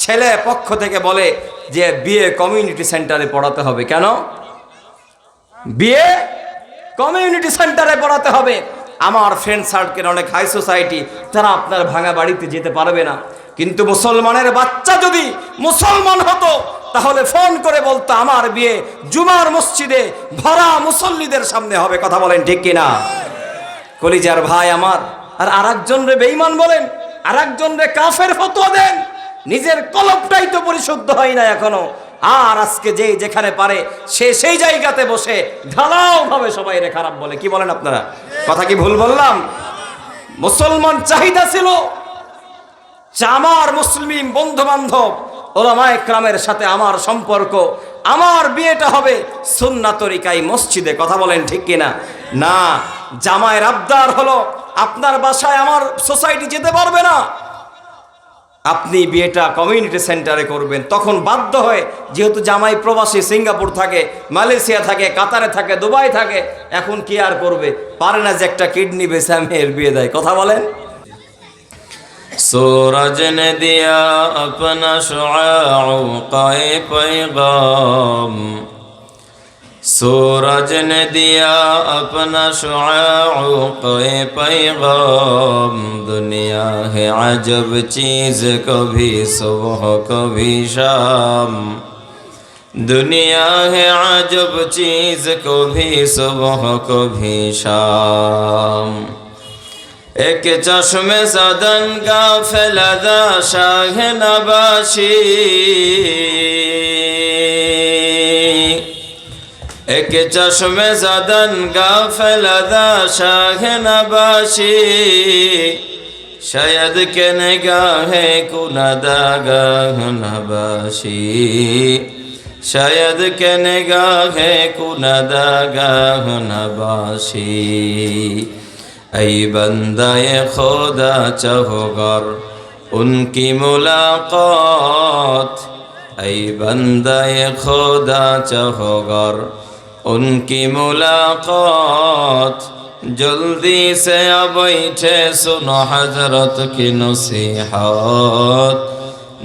ছেলে পক্ষ থেকে বলে যে বিয়ে কমিউনিটি সেন্টারে পড়াতে হবে। কেন? বিয়ে কমিউনিটি সেন্টারে পড়াতে হবে। আমার ফ্রেন্ড সার্কেল অনেক হাই সোসাইটি, তারা আপনার ভাঙা বাড়িতে যেতে পারবে না। কিন্তু মুসলমানের বাচ্চা যদি মুসলমান হতো তাহলে ফোন করে বলতো আমার বিয়ে জুমার মসজিদে ভরা মুসল্লিদের সামনে হবে। কথা বলেন ঠিক কিনা? কলিজার ভাই আমার। আর আরেকজন রে বেঈমান বলেন, আরেকজন রে কাফের ফতোয়া দেন। নিজের কলবটাই তো পরিশুদ্ধ হয় না এখনো। আর আজকে যে যেখানে পারে সে সেই জায়গাতে বসে ঢালাও ভাবে সবাই রে খারাপ বলে। কি বলেন আপনারা? কথা কি ভুল বললাম? মুসলমান চাহিদা ছিল আমার মুসলিম বন্ধু বান্ধব ওলামায়ে কেরামের সাথে আমার সম্পর্ক, আমার বিয়েটা হবে সুন্নাত তরিকায় মসজিদে। কথা বলেন ঠিক কিনা? না, জামাইয়ের আবদার হলো আপনার বাসায় আমার সোসাইটি যেতে পারবে না, আপনি বিয়েটা কমিউনিটি সেন্টারে করবেন। তখন বাধ্য হয়, যেহেতু জামাই প্রবাসী, সিঙ্গাপুর থাকে, মালয়েশিয়া থাকে, কাতারে থাকে, দুবাই থাকে, এখন কি আর করবে? পারে না যে একটা কিডনি বেচে মেয়ের বিয়ে দেয়। কথা বলেন। सूरज ने दिया अपना शुआउ काए पैगाम, सूरज ने दिया अपना शुआउ काए पैगाम। दुनिया है अजब चीज़, कभी सुबह कभी शाम। दुनिया है अजब चीज़, कभी सुबह कभी शाम। एक चश्मे सदन का फैलदा शाह नबाशी, एक चश्मे सदन का फैलदा शाह नबाशी। शायद के निगाहे कुनदागाह नबाशी, शायद के निगाहे कुनदागाह नबाशी। ऐ बंदाए खुदा चाहोगर उनकी मुलाकात, ऐ बंदाए खुदा चाहोगर उनकी मुलाकात। जल्दी से अब बैठे सुनो हजरत की नसीहत,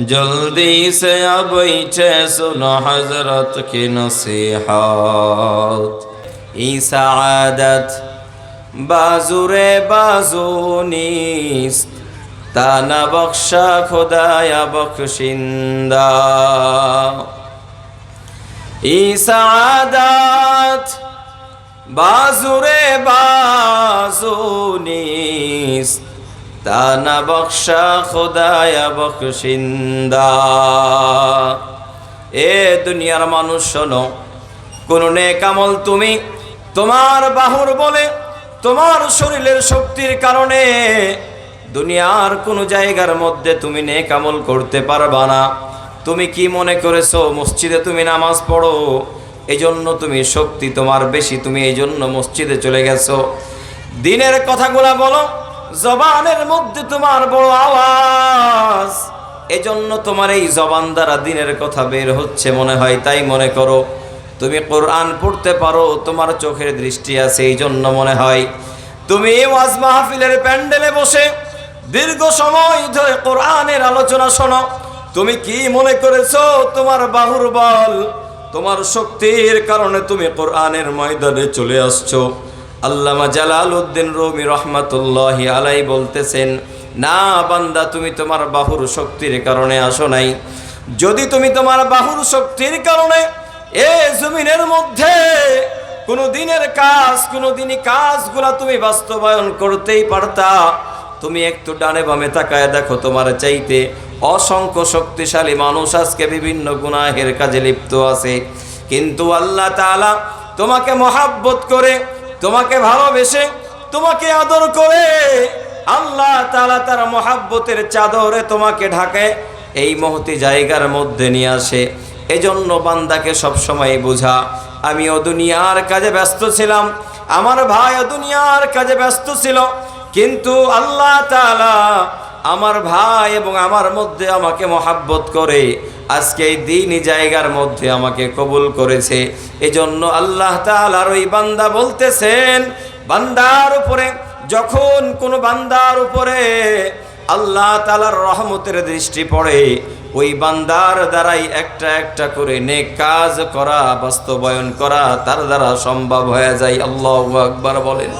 जल्दी से अब बैठे सुनो हजरत की नसीहत। ई सआदत बाजुरे बाजू नीस्त, ताना बख्शा खुदाया बख्शिंदा। ई सआदत बाजुरे बाजू नीस्त, ताना बख्शा खुदाया बख्शिंदा। ए दुनियार मानुष शोनो, कोनो नेक আমল তুমি তোমার বাহুর বলে, তোমার শরীরের শক্তির কারণে দুনিয়ার কোন জায়গার মধ্যে তুমি নেক আমল করতে পারবা না। তুমি কি মনে করেছো মসজিদে তুমি নামাজ পড়ো, এজন্য তুমি শক্তি তোমার বেশি, তুমি এইজন্য মসজিদে চলে গেছো। দিনের কথাগুলা বলো, জবানের মধ্যে তোমার বড় আওয়াজ, এজন্য তোমার এই জবান দ্বারা দিনের কথা বের হচ্ছে মনে হয়, তাই মনে করো। তুমি কোরআন পড়তে পারো, তোমার চোখের দৃষ্টি আছে, এই জন্য মনে হয়। তুমি ওয়াজ মাহফিলের প্যান্ডেলে বসে দীর্ঘ সময় ধরে কোরআনের আলোচনা শোনো, তুমি কি মনে করেছো তোমার বাহুর বল, তোমার শক্তির কারণে তুমি কোরআনের ময়দানে চলে আসছো। আল্লামা জালালউদ্দিন রুমি রহমাতুল্লাহি আলাইহি বলতেছেন, না বান্দা, তুমি তোমার বাহুর শক্তির কারণে আসো নাই। যদি তুমি তোমার বাহুর শক্তির কারণে এ জমিনের মধ্যে কোনো দিনের কাজ, কোনো দিনই কাজগুলা তুমি বাস্তবায়ন করতেই পারতা। তুমি একটু ডানে বামে তাকায় দেখো, তোমার চাইতে অসংখ্য শক্তিশালী মানুষ আজকে বিভিন্ন গুনাহের কাজে লিপ্ত আছে। কিন্তু আল্লাহ তাআলা তোমাকে মহাব্বত করে, তোমাকে ভালোবেসে, তোমাকে আদর করে আল্লাহ তাআলা তার মহাব্বতের চাদরে তোমাকে ঢাকে, এই মহতি জায়গার মধ্যে নিয়ে আসে। এজন্য বান্দাকে সবসময় বোঝা, আমিও দুনিয়ার কাজে ব্যস্ত ছিলাম, আমার ভাইও দুনিয়ার কাজে ব্যস্ত ছিল, কিন্তু আল্লাহ তাআলা আমার ভাই এবং আমার মধ্যে আমাকে মহাব্বত করে আজকে এই দ্বীনি জায়গার মধ্যে আমাকে কবুল করেছে। এজন্য আল্লাহ তাআলার ওই বান্দা বলতেছেন, বান্দার উপরে যখন কোনো বান্দার উপরে আল্লাহ তাআলার রহমতের দৃষ্টি পড়ে, ওই বান্দার দ্বারাই একটা একটা করে নেক কাজ করা, বাস্তবায়ন করা তার দ্বারা সম্ভব হয়ে যায়। আল্লাহু আকবার বলেন।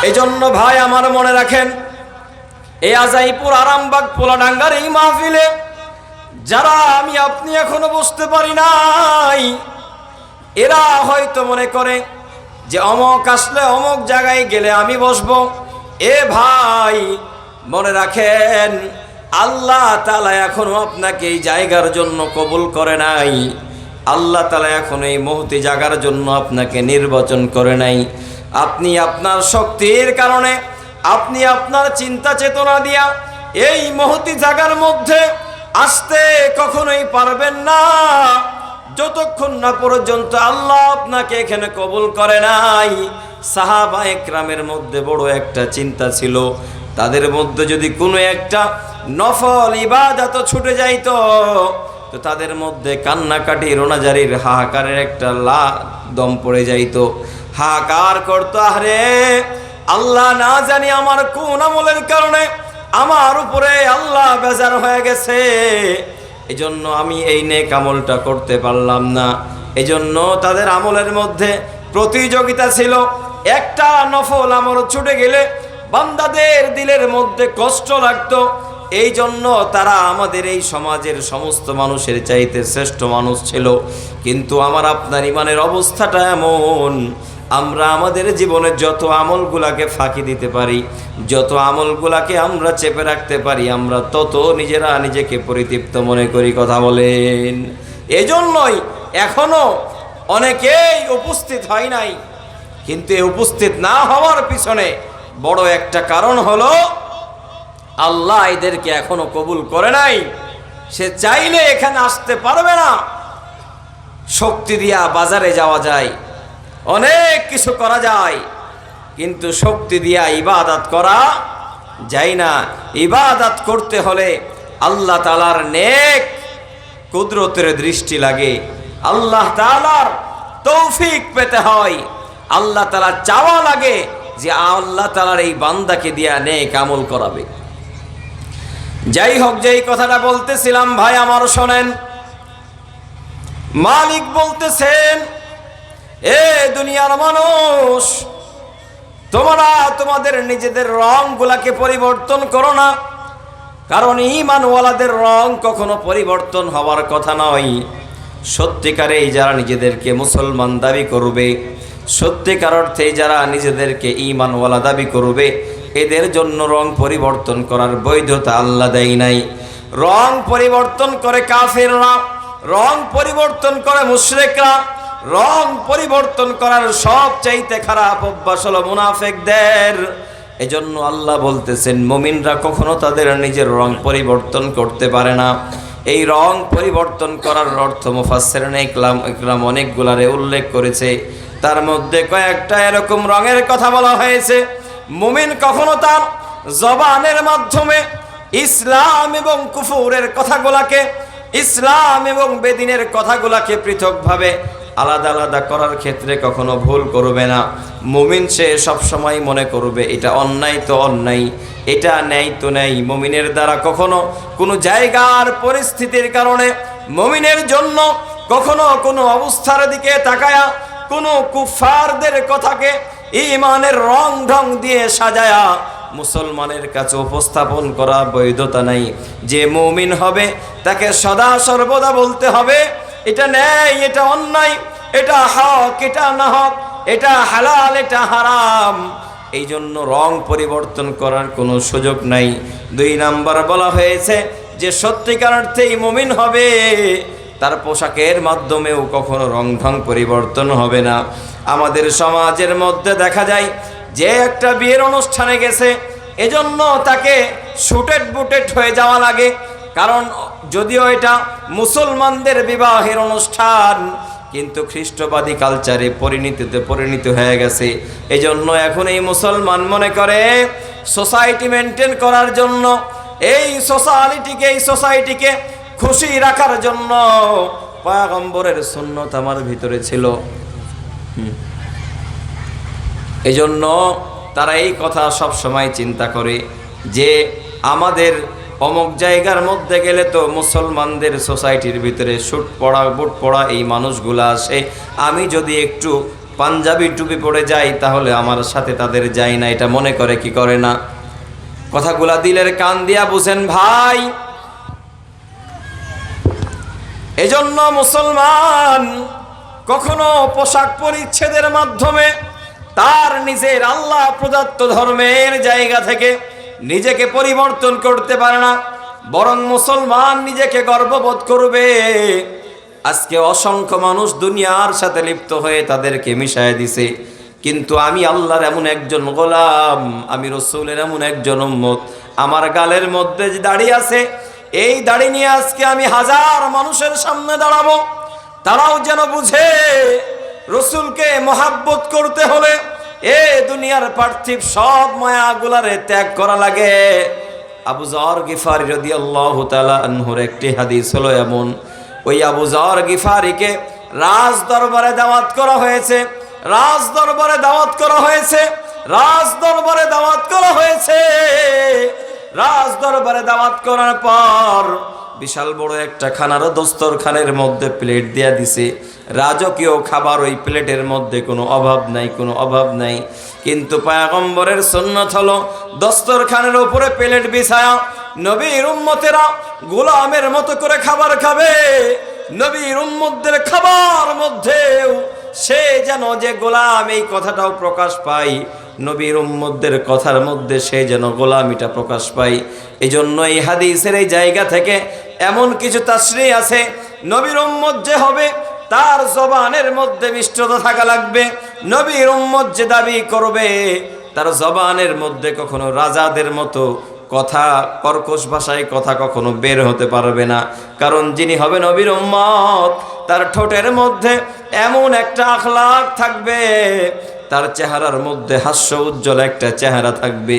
এজন্য ভাই আমার মনে রাখেন, এই আজাইপুর আরামবাগ পোলাডাঙ্গার এই মাহফিলে যারা আমি আপনি এখনো বুঝতে পারি নাই, এরা হয়তো মনে করে যে অমক আসলে অমক জায়গায় গেলে আমি বসবো। এ ভাই মনে রাখেন, আল্লাহ তাআলা এখনো আপনাকে এই জায়গার জন্য কবুল করে নাই। আল্লাহ তাআলা এখন এই মহতি জায়গার জন্য আপনাকে নির্বাচন করে নাই। আপনি আপনার শক্তির কারণে, আপনি আপনার চিন্তা চেতনা দিয়া এই মহতি জায়গার মধ্যে আসতে কখনোই পারবেন না, যতক্ষণ না পর্যন্ত আল্লাহ আপনাকে এখানে কবুল করে নাই। সাহাবা একরামের মধ্যে বড় একটা চিন্তা ছিল, তাদের মধ্যে যদি কোনো একটা নফল ইবাদত ছুটে যাইতো তো তাদের মধ্যে কান্নাকাটি, রোনাজারির হাহাকারের একটা দম পড়ে যাইতো। হাহাকার করতো, আরে আল্লাহ, না জানি আমার কোন আমলের কারণে আমার উপরে আল্লাহ বেজার হয়ে গেছে, এজন্য আমি এই নেক আমলটা করতে পারলাম না। এজন্য তাদের আমলের মধ্যে প্রতিযোগিতা ছিল। একটা নফল আমল ছুটে গেলে বান্দাদের দিলের মধ্যে কষ্ট লাগতো। এই জন্য তারা আমাদের এই সমাজের সমস্ত মানুষের চাইতে শ্রেষ্ঠ মানুষ ছিল। কিন্তু আমার আপনার ইমানের অবস্থাটা এমন, আমরা আমাদের জীবনে যত আমলগুলাকে ফাঁকি দিতে পারি, যত আমলগুলাকে আমরা চেপে রাখতে পারি, আমরা তত নিজেরা নিজেকে পরিতৃপ্ত মনে করি। কথা বলেন। এজন্যই এখনো অনেকেই উপস্থিত হয় নাই। কিন্তু এই উপস্থিত না হওয়ার পিছনে বড় একটা কারণ হলো আল্লাহ এদেরকে এখনো কবুল করে নাই। সে চাইলে এখানে আসতে পারবে না। শক্তি দিয়া বাজারে যাওয়া যায়, অনেক কিছু করা যায়, কিন্তু শক্তি দিয়া ইবাদত করা যায় না। ইবাদত করতে হলে আল্লাহ তাআলার নেক কুদরতের দৃষ্টি লাগে, আল্লাহ তাআলার তৌফিক পেতে হয়, আল্লাহ তাআলা চাওয়া লাগে যে আল্লাহ তাআলার এই বান্দাকে দিয়া নেক আমল করাবে। যাই হোক, যেই কথাটা বলতেছিলাম ভাই আমার শোনেন, মালিক বলতেছেন, এ দুনিয়ার মানুষ, তোমরা তোমাদের নিজেদের রংগুলাকে পরিবর্তন করো না, কারণ ঈমানওয়ালাদের রং কখনো পরিবর্তন হওয়ার কথা নয়। সত্যিকারেই যারা নিজেদেরকে মুসলমান দাবি করবে, সত্যিকার অর্থে যারা নিজেদেরকে ঈমানওয়ালা দাবি করবে, এদের জন্য রং পরিবর্তন করার বৈধতা আল্লাহ দেয় নাই। রং পরিবর্তন করে কাফেররা, রং পরিবর্তন করে মুশরিকরা, রং পরিবর্তন করার সবচাইতে খারাপ অভ্যাস হলো মুনাফিকদের। এজন্য আল্লাহ বলতেছেন, মুমিনরা কখনো তাদের নিজের রং পরিবর্তন করতে পারে না। এই রং পরিবর্তন করার অর্থ মুফাসসিরিনে ইকরাম অনেকগুলারে উল্লেখ করেছে। তার মধ্যে কয়েকটা এরকম রঙের কথা বলা হয়েছে। মুমিন কখনো তার জবানের মাধ্যমে ইসলাম এবং কুফুরের কথাগুলাকে, ইসলাম এবং বেদিনের কথাগুলাকে পৃথকভাবে আলাদা আলাদা করার ক্ষেত্রে কখনো ভুল করবে না। মুমিন সে সবসময় মনে করবে এটা অন্যায় তো অন্যায়, এটা ন্যায় তো ন্যায়। মুমিনের দ্বারা কখনো কোনো জায়গার পরিস্থিতির কারণে মুমিনের জন্য কখনো কোনো অবস্থার দিকে তাকায়া কোনো কুফারদের কথাকে ঈমানের রং ঢং দিয়ে সাজায়া মুসলমানের কাছে উপস্থাপন করা বৈধতা নাই। যে মুমিন হবে তাকে সদা সর্বদা বলতে হবে এটা ন্যায়, এটা অন্যায়, এটা হক, এটা না হক, এটা হালাল, এটা হারাম। এই জন্য রং পরিবর্তন করার কোনো সুযোগ নাই। 2 নাম্বার বলা হয়েছে যে সত্যিকার অর্থেই মুমিন হবে, তার পোশাকের মাধ্যমেও কখনো রং ঢং পরিবর্তন হবে না। আমাদের সমাজের মধ্যে দেখা যায় যে একটা বিয়ের অনুষ্ঠানে গেছে, এজন্য তাকে শুটেড বুটেড হয়ে যাওয়া লাগে, কারণ যদিও এটা মুসলমানদের বিবাহের অনুষ্ঠান, কিন্তু খ্রিস্টবাদী কালচারে পরিণত হয়ে গেছে। এজন্য এখন এই মুসলমান মনে করে সোসাইটি মেনটেন করার জন্য, এই সোসাইটিকে খুশি রাখার জন্য পয়গম্বরের সুন্নত আমার ভিতরে ছিল। এজন্য তারা এই কথা সব সময় চিন্তা করে যে আমাদের অমুক জায়গার মধ্যে গেলে তো মুসলমানদের সোসাইটির ভিতরে শুট পড়া বুট পড়া এই মানুষগুলা আসে, আমি যদি একটু পাঞ্জাবি টুপি পরে যাই তাহলে আমার সাথে তাদের যায় না, এটা মনে করে কি করে না? কথাগুলা দিলের কান দিয়া বুঝেন ভাই। এজন্য মুসলমান কখনো পোশাক পরিচ্ছেদের মাধ্যমে তার নিজের আল্লাহ প্রদত্ত ধর্মের জায়গা থেকে নিজেকে পরিবর্তন করতে পারে না, বরং মুসলমান নিজেকে গর্ববোধ করবে। আজকে অসংখ্য মানুষ দুনিয়ার সাথে লিপ্ত হয়ে তাদেরকে মিশায় দিছে, কিন্তু আমি আল্লাহর এমন একজন গোলাম, আমি রসুলের এমন একজন উম্মত, আমার গালের মধ্যে যে দাড়ি আছে, এই দাড়ি নিয়ে আজকে আমি হাজার মানুষের সামনে দাঁড়াবো, তারাও যেন বুঝে রসুলকে মহাব্বত করতে হলে এ দুনিয়ার পার্থিব সব মায়াগুলারে ত্যাগ করা লাগে। আবু যর গিফারি রাদিয়াল্লাহু তাআলা আনহুর একটি হাদিস হলো এমন, ওই আবু যর গিফারিকে রাজ দরবারে দাওয়াত করা হয়েছে, রাজ দরবারে দাওয়াত করা হয়েছে, রাজ দরবারে দাওয়াত করা হয়েছে। রাজ দরবারে দাওয়াত করার পর বিশাল বড় একটা খানারও দস্তরখানের মধ্যে প্লেট দিয়া দিছে, রাজকীয় খাবার ওই প্লেটের মধ্যে কোনো অভাব নাই, কোনো অভাব নাই। কিন্তু পয়গম্বরের সুন্নাত হলো দস্তরখানের উপরে প্লেট বিছায়া নবীর উম্মতেরা গোলামের মতো করে খাবার খাবে, নবীর উম্মতদের খাবার মধ্যেও সে যেন যে গোলাম, এই কথাটাও প্রকাশ পায়, নবীর উম্মতদের কথার মধ্যে সে যেন গোলামিটা প্রকাশ পায়। এই জন্য এই হাদিসের এই জায়গা থেকে এমন কিছু তাসরিহ আছে, নবীর উম্মত যে হবে তার জবানের মধ্যে মিষ্টতা থাকা লাগবে, নবীর উম্মত যে দাবি করবে তার জবানের মধ্যে কখনো রাজাদের মতো কথা, কর্কশ ভাষায় কথা কখনো বের হতে পারবে না। কারণ যিনি হবে নবীর উম্মত, তার ঠোঁটের মধ্যে এমন একটা আখলাক থাকবে, তার চেহারার মধ্যে হাস্য উজ্জ্বল একটা চেহারা থাকবে,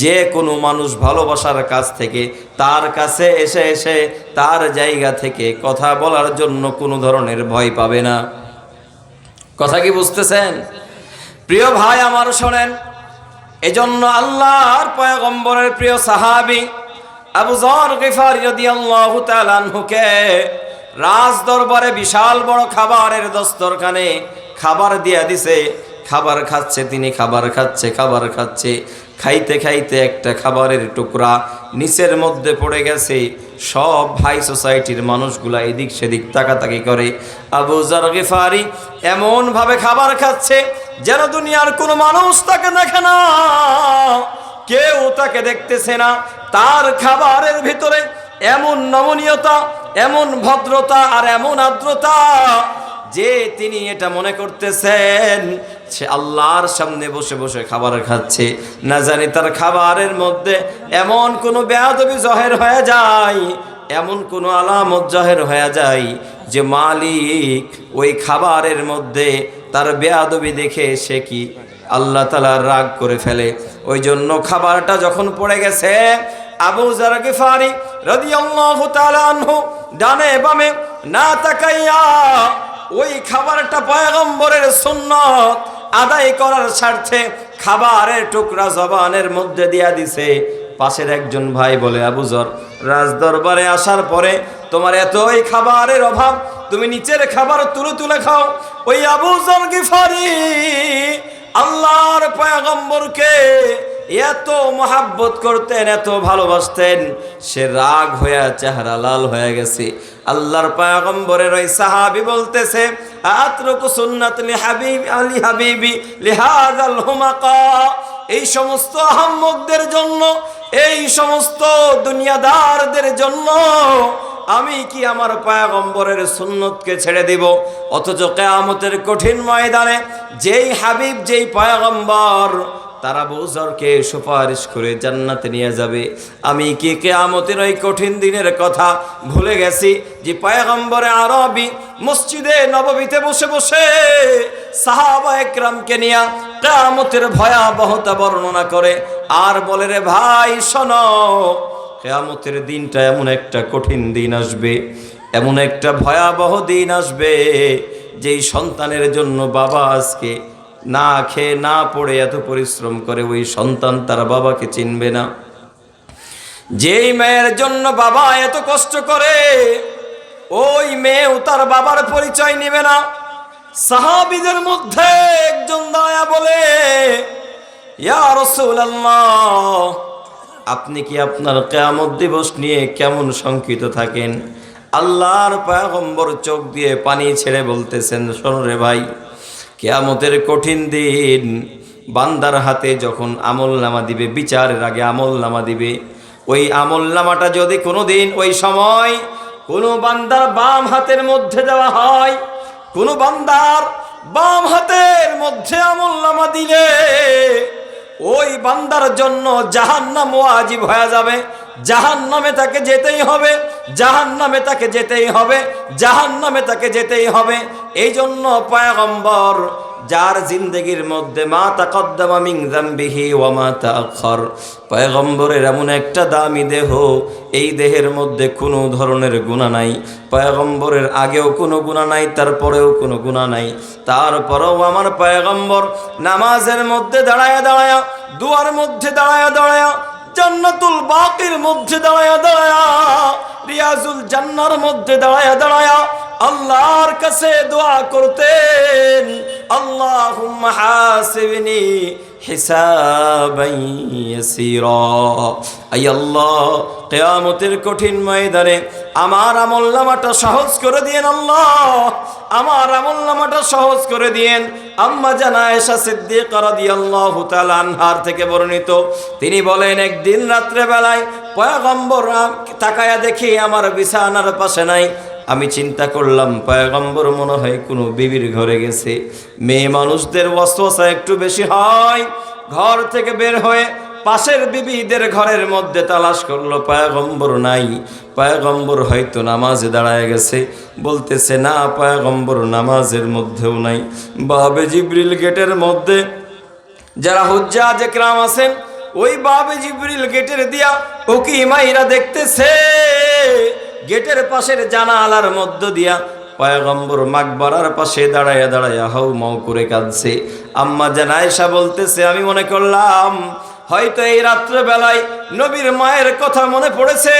যে কোনো মানুষ ভালোবাসার কাছ থেকে তার কাছে এসে এসে তার জায়গা থেকে কথা বলার জন্য কোনো ধরনের ভয় পাবে না। কথা কি বুঝতেছেন? প্রিয় ভাই আমার শোনেন, এজন্য আল্লাহর পয়গম্বরের প্রিয় সাহাবী আবু যর গিফারি রাদিয়াল্লাহু তাআলা আনহুকে রাজ দরবারে বিশাল বড় খাবারের দস্তরখানে খাবার দিয়া দিছে। খাবার খাচ্ছে তিনি, খাবার খাচ্ছে, খাবার খাচ্ছে, খাইতে খাইতে একটা খাবারের টুকরা নিচের মধ্যে পড়ে গেছে। সব হাই সোসাইটির মানুষগুলা এদিক সেদিক তাকাতাকি করে। আবু যর গিফারি এমনভাবে খাবার খাচ্ছে যেন দুনিয়ার কোনো মানুষ তাকে দেখে না, কেউ তাকে দেখতেছে না। তার খাবারের ভিতরে এমন নমনীয়তা, এমন ভদ্রতা আর এমন আর্দ্রতা যে তিনি এটা মনে করতেছেন সে আল্লাহর সামনে বসে বসে খাবার খাচ্ছে। না জানি তার খাবারের মধ্যে এমন কোনো বেয়াদবি জহের হয়ে যায়, এমন কোনো আলামত জহের হয়ে যায় যে মালিক ওই খাবারের মধ্যে তার বেয়াদবি দেখে সে কি আল্লাহ তাআলা রাগ করে ফেলে। ওই জন্য খাবারটা যখন পড়ে গেছে, আবু যর গিফারি রাদিয়াল্লাহু তাআলা আনহু ডানে বামে না তাকাইয়া ওই খাবারটা পয়গম্বরের সুন্নাত আদায় করার স্বার্থে খাবারের টুকরা জবানের মধ্যে দিয়া দিছে। পাশের একজন ভাই বলে, আবু যর, রাজদরবারে আসার পরে তোমার এতই খাবারের অভাব, তুমি নিচের খাবার তুলে তুলে খাও। ওই আবু যর গিফারি আল্লাহর পয়গম্বরকে এত মহাব্বত করতেন, এত ভালোবাসতেন, সে রাগ হয়ে চেহারা লাল হয়ে গেছে। আল্লাহর পয়গম্বরের ওই সাহাবী বলতেছে, আতরুকু সুন্নাত লি হাবিব আলি হাবিবি লিহাযাল হুমাকা, এই সমস্ত আহম্মকদের জন্য, এই সমস্ত দুনিয়াদারদের জন্য আমি কি আমার পয়গম্বরের সুন্নতকে ছেড়ে দিব? অথচ কিয়ামতের কঠিন ময়দানে যেই হাবিব, যেই পয়গম্বর তারা আবু যরকে সুপারিশ করে জান্নাতে নিয়ে যাবে, আমি কি কিয়ামতের ওই কঠিন দিনের কথা ভুলে গেছি যে পয়গম্বরে আরবি মসজিদে নববীতে বসে বসে সাহাবা একরামকে নিয়ে কিয়ামতের ভয়াবহতা বর্ণনা করে আর বলে, রে ভাই শোনো, কিয়ামতের দিনটা এমন একটা কঠিন দিন আসবে, এমন একটা ভয়াবহ দিন আসবে যেই সন্তানের জন্য বাবা আজকে না খেয়ে না পড়ে এত পরিশ্রম করে, ওই সন্তান তার বাবাকে চিনবে না। যেই মেয়ের জন্য বাবা এত কষ্ট করে, ওই মেয়েও তার বাবার পরিচয় নেবে না। সাহাবীদের মধ্যে একজন দাঁড়ায়া বলে, ইয়া রাসূলুল্লাহ, আপনি কি আপনার কিয়ামত দিবস নিয়ে কেমন শঙ্কিত থাকেন? আল্লাহর পয়গম্বর চোখ দিয়ে পানি ছেড়ে বলতেছেন, শোনো রে ভাই, কিয়ামতের কঠিন দিন, বান্দার হাতে যখন আমলনামা দিবে, বিচারের আগে আমলনামা দিবে, ওই আমলনামাটা যদি কোনোদিন ওই সময় কোনো বান্দার বাম হাতের মধ্যে দেওয়া হয়, কোনো বান্দার বাম হাতের মধ্যে আমলনামা দিলে ওই বান্দার জন্য জাহান্নাম ওয়াজিব হয়ে যাবে। জাহান্নামে তাকে যেতেই হবে, জাহান্নামে তাকে যেতেই হবে, জাহান্নামে তাকে যেতেই হবে। এই জন্য পয়গম্বর, যার জিন্দেগির মধ্যে মা তাকদ্দামা মিন যামবিহি ওয়া মা তাআখার, পয়গম্বরের এমন একটা দামি দেহ, এই দেহের মধ্যে কোনো ধরনের গুনাহ নাই। পয়গম্বরের আগেও কোনো গুনাহ নাই, তারপরেও কোনো গুনাহ নাই। তারপরেও আমার পয়গম্বর নামাজের মধ্যে দাঁড়ায়া দাঁড়ায়া, দুয়ার মধ্যে দাঁড়ায়া দাঁড়ায়া, জান্নাতুল বাকির মধ্যে দাঁড়ায়া দাঁড়ায়া, রিয়াজুল জান্নার মধ্যে দাঁড়ায়া দাঁড়ায়া আল্লাহর কাছে দোয়া করতেন, আল্লাহুম্মা হাসিবনি হিসাবান ইয়াসীরা। আয় আল্লাহ, কিয়ামতের কঠিন ময়দানে আমার আমলনামাটা সহজ করে দিয়েন আল্লাহ, আমার আমলনামাটা সহজ করে দিয়েন। আম্মা জান আয়েশা সিদ্দিকা রাদিয়াল্লাহু তাআলা আনহার থেকে বর্ণিত, তিনি বলেন, একদিন রাত্রে বেলায় পয়গম্বর তাকায়া দেখি আমার বিছানার পাশে নাই। আমি চিন্তা করলাম, পয়গম্বর মনে হয় কোনো বিবির ঘরে গেছে। মেয়ে মানুষদের ওয়াসওয়াসা একটু বেশি হয়। ঘর থেকে বের হয়ে পাশের বিবিদের ঘরের মধ্যে তালাশ করলো, পয়গম্বর নাই। পয়গম্বর হয়তো নামাজে দাঁড়ায় গেছে। বলতেছে, না, পয়গম্বর নামাজের মধ্যেও নাই। বাবে জিবরিল গেটের মধ্যে, যারা হুজ্জাজ ইকরাম আছেন, ওই বাবে জিবরিল গেটের দিয়া উকি মাইরা দেখতেছে, গেটের পাশের জানালার মধ্য দিয়া পয়গম্বর মাকবারার পাশে দাঁড়ায়া দাঁড়ায়া হাউ মাউ করে কাঁদছে। আম্মা জান আয়েশা বলতেছে, আমি মনে করলাম হয়তো এই রাত্রে বেলায় নবীর মায়ের কথা মনে পড়েছে,